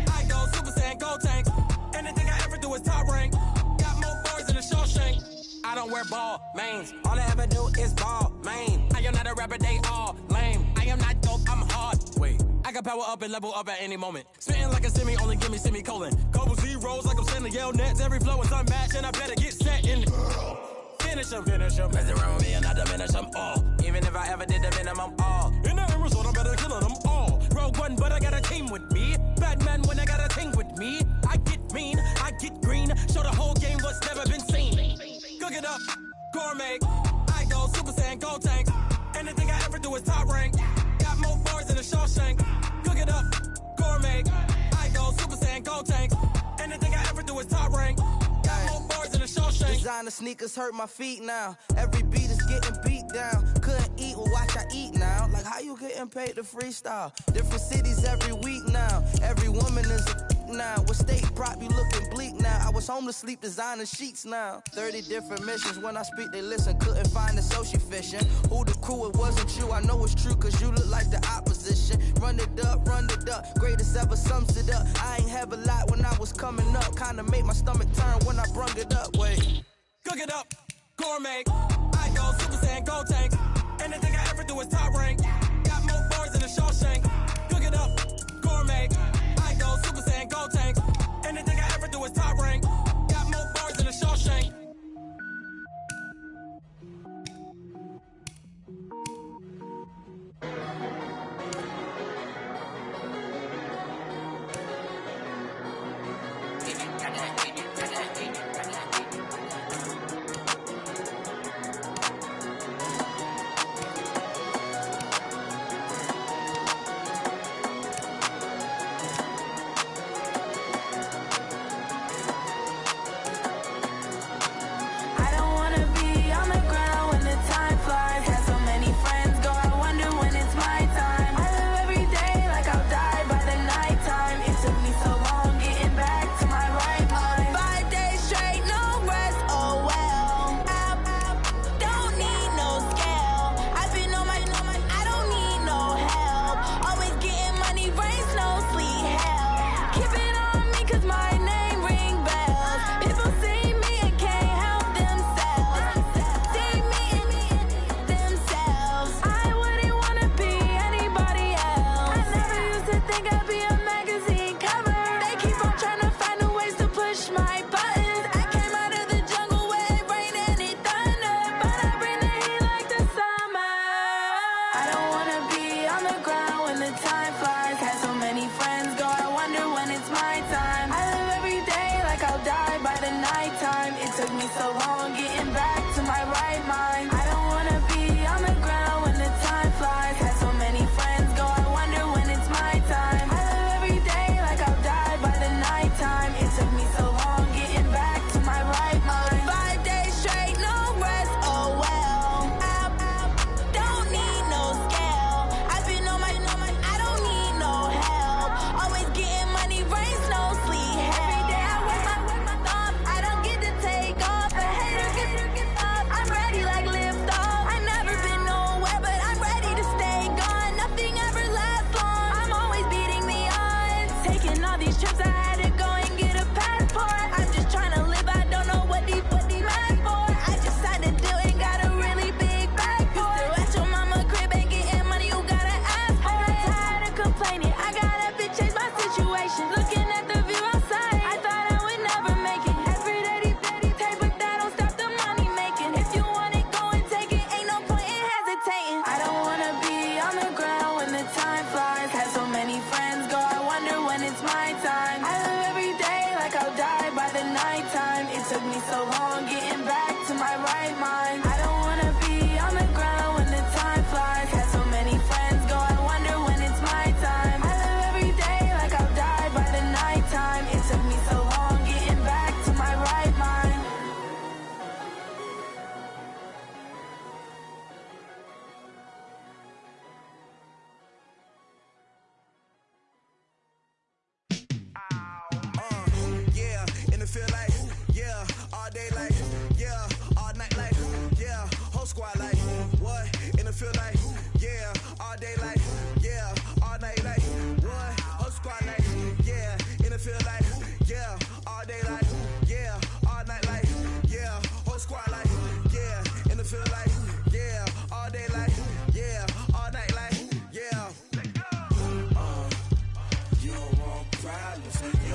I go Super Saiyan, gold tank. Anything I ever do is top rank. Got more boys than a Shawshank. I don't wear ball mains. All I ever do is ball main. I am not a rapper, they all lame. I am not dope, I'm hard. Wait, I can power up and level up at any moment. Spitting like a semi, only give me semicolon. Couple zeros like I'm sending yell nets. Every flow is unmatched and I better get set in. Finish them. Mess around with me and I diminish them all. Even if I ever did the minimum all. In the end result, I'm better killing them all. Rogue One, but I got a team with me. Batman when I got a thing with me. I get mean, I get green. Show the whole game what's never been seen. Cook it up, gourmet. I go Super Saiyan, gold tank. Anything I ever do is top rank. Got more bars than a Shawshank. Cook it up, gourmet. I go Super Saiyan, gold tank. Anything I ever do is top rank. Got more bars than a Shawshank. Designer sneakers hurt my feet now. Every beat is getting beat down. Couldn't eat, well watch I eat now. Like how you getting paid to freestyle? Different cities every week now. Every woman is a now. With state prop, you looking bleak now. I was home to sleep, designer sheets now. 30 different missions. When I speak, they listen. Couldn't find the social fishing. Who the crew, it wasn't you. I know it's true, cause you look like the opposition. Run it up. Greatest ever sums it up. I ain't have a lot when I was coming up. Kinda made my stomach turn when I brung it up. Wait. Cook it up, gourmet. I go Super Saiyan, gold tank. Anything I ever do is top rank. Got more bars than a Shawshank. Cook it up, gourmet. I go Super Saiyan, gold tank. Anything I ever do is top rank. Got more bars than a Shawshank.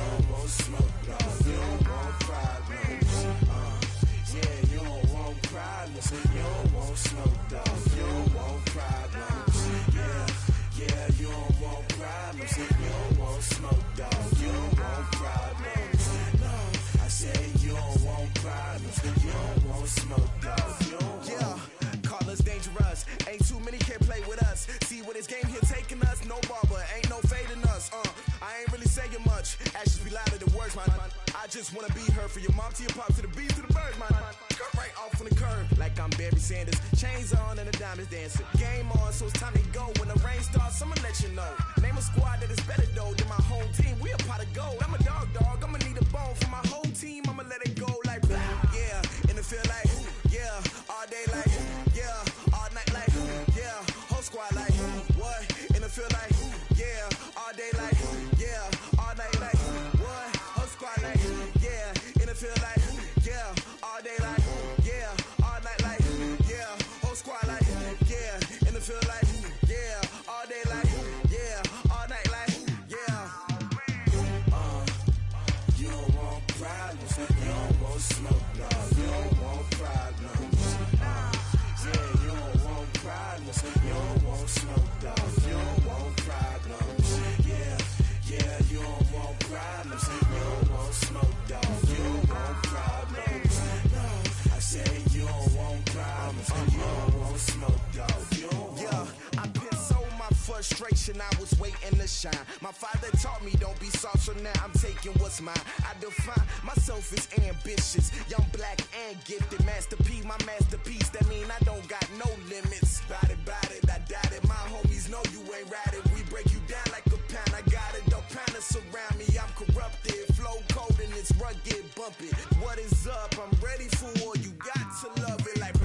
don't want smoke, dog. You don't want problems. Yeah, you don't want problems. You don't want smoke, dog. You don't want problems. Yeah, you don't want problems. You don't want smoke, dog. You don't want problems. No, I said you don't want problems. You don't want smoke, dog. You don't want. Call us dangerous. Ain't too many can play with us. See where this game here taking us. No barber, ain't no fading us. I ain't really saying much. Actions be louder than words, man. I just wanna be heard from your mom to your pop to the beat to the birds, man. Cut right off on the curb like I'm Barry Sanders. Chains on and the diamonds dancing. Game on, so it's time to go. When the rain starts, I'ma let you know. Name a squad that is better though than my home team. We a pot of gold. I'm a dog. I'ma need a bone for my whole team. I'ma let it go like yeah. And it feel like yeah. All day like yeah. All night like yeah. Whole squad like what? And it feel like yeah. All day like yeah. All night like what? Whole squad like yeah. And it feel like yeah. All day like yeah. All night like yeah. Whole squad like yeah. And it feel like yeah. All day like yeah. All night like yeah. You don't want problems. You don't want smoke, dog. You don't want problems. Yeah, you don't want problems. You don't want smoke, dog. You don't want problems. Yeah, you don't want problems. You don't want smoke, dog. You don't want problems. No, I said you don't want problems. You don't want smoke, dog. You don't want. I pissed so my frustration, I was waiting to shine. My father taught me don't be soft, so now I'm taking what's mine. I define myself as ambitious, young, black, and gifted. Master P, my masterpiece. That mean I don't got no limits. Bout it, I doubt it. My homies know you ain't ratted. We break you down like a pound. I got it, don't pound us around me. I'm corrupted, flow cold and it's rugged, bumpy. What is up? I'm ready for war. You got to love it like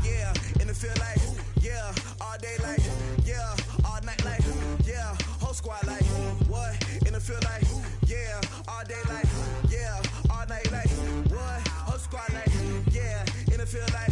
yeah. And it feel like yeah. All day like yeah. All night like yeah. Whole squad like what? And it feel like yeah. All day like yeah. All night like what? Whole squad like yeah. And it feel like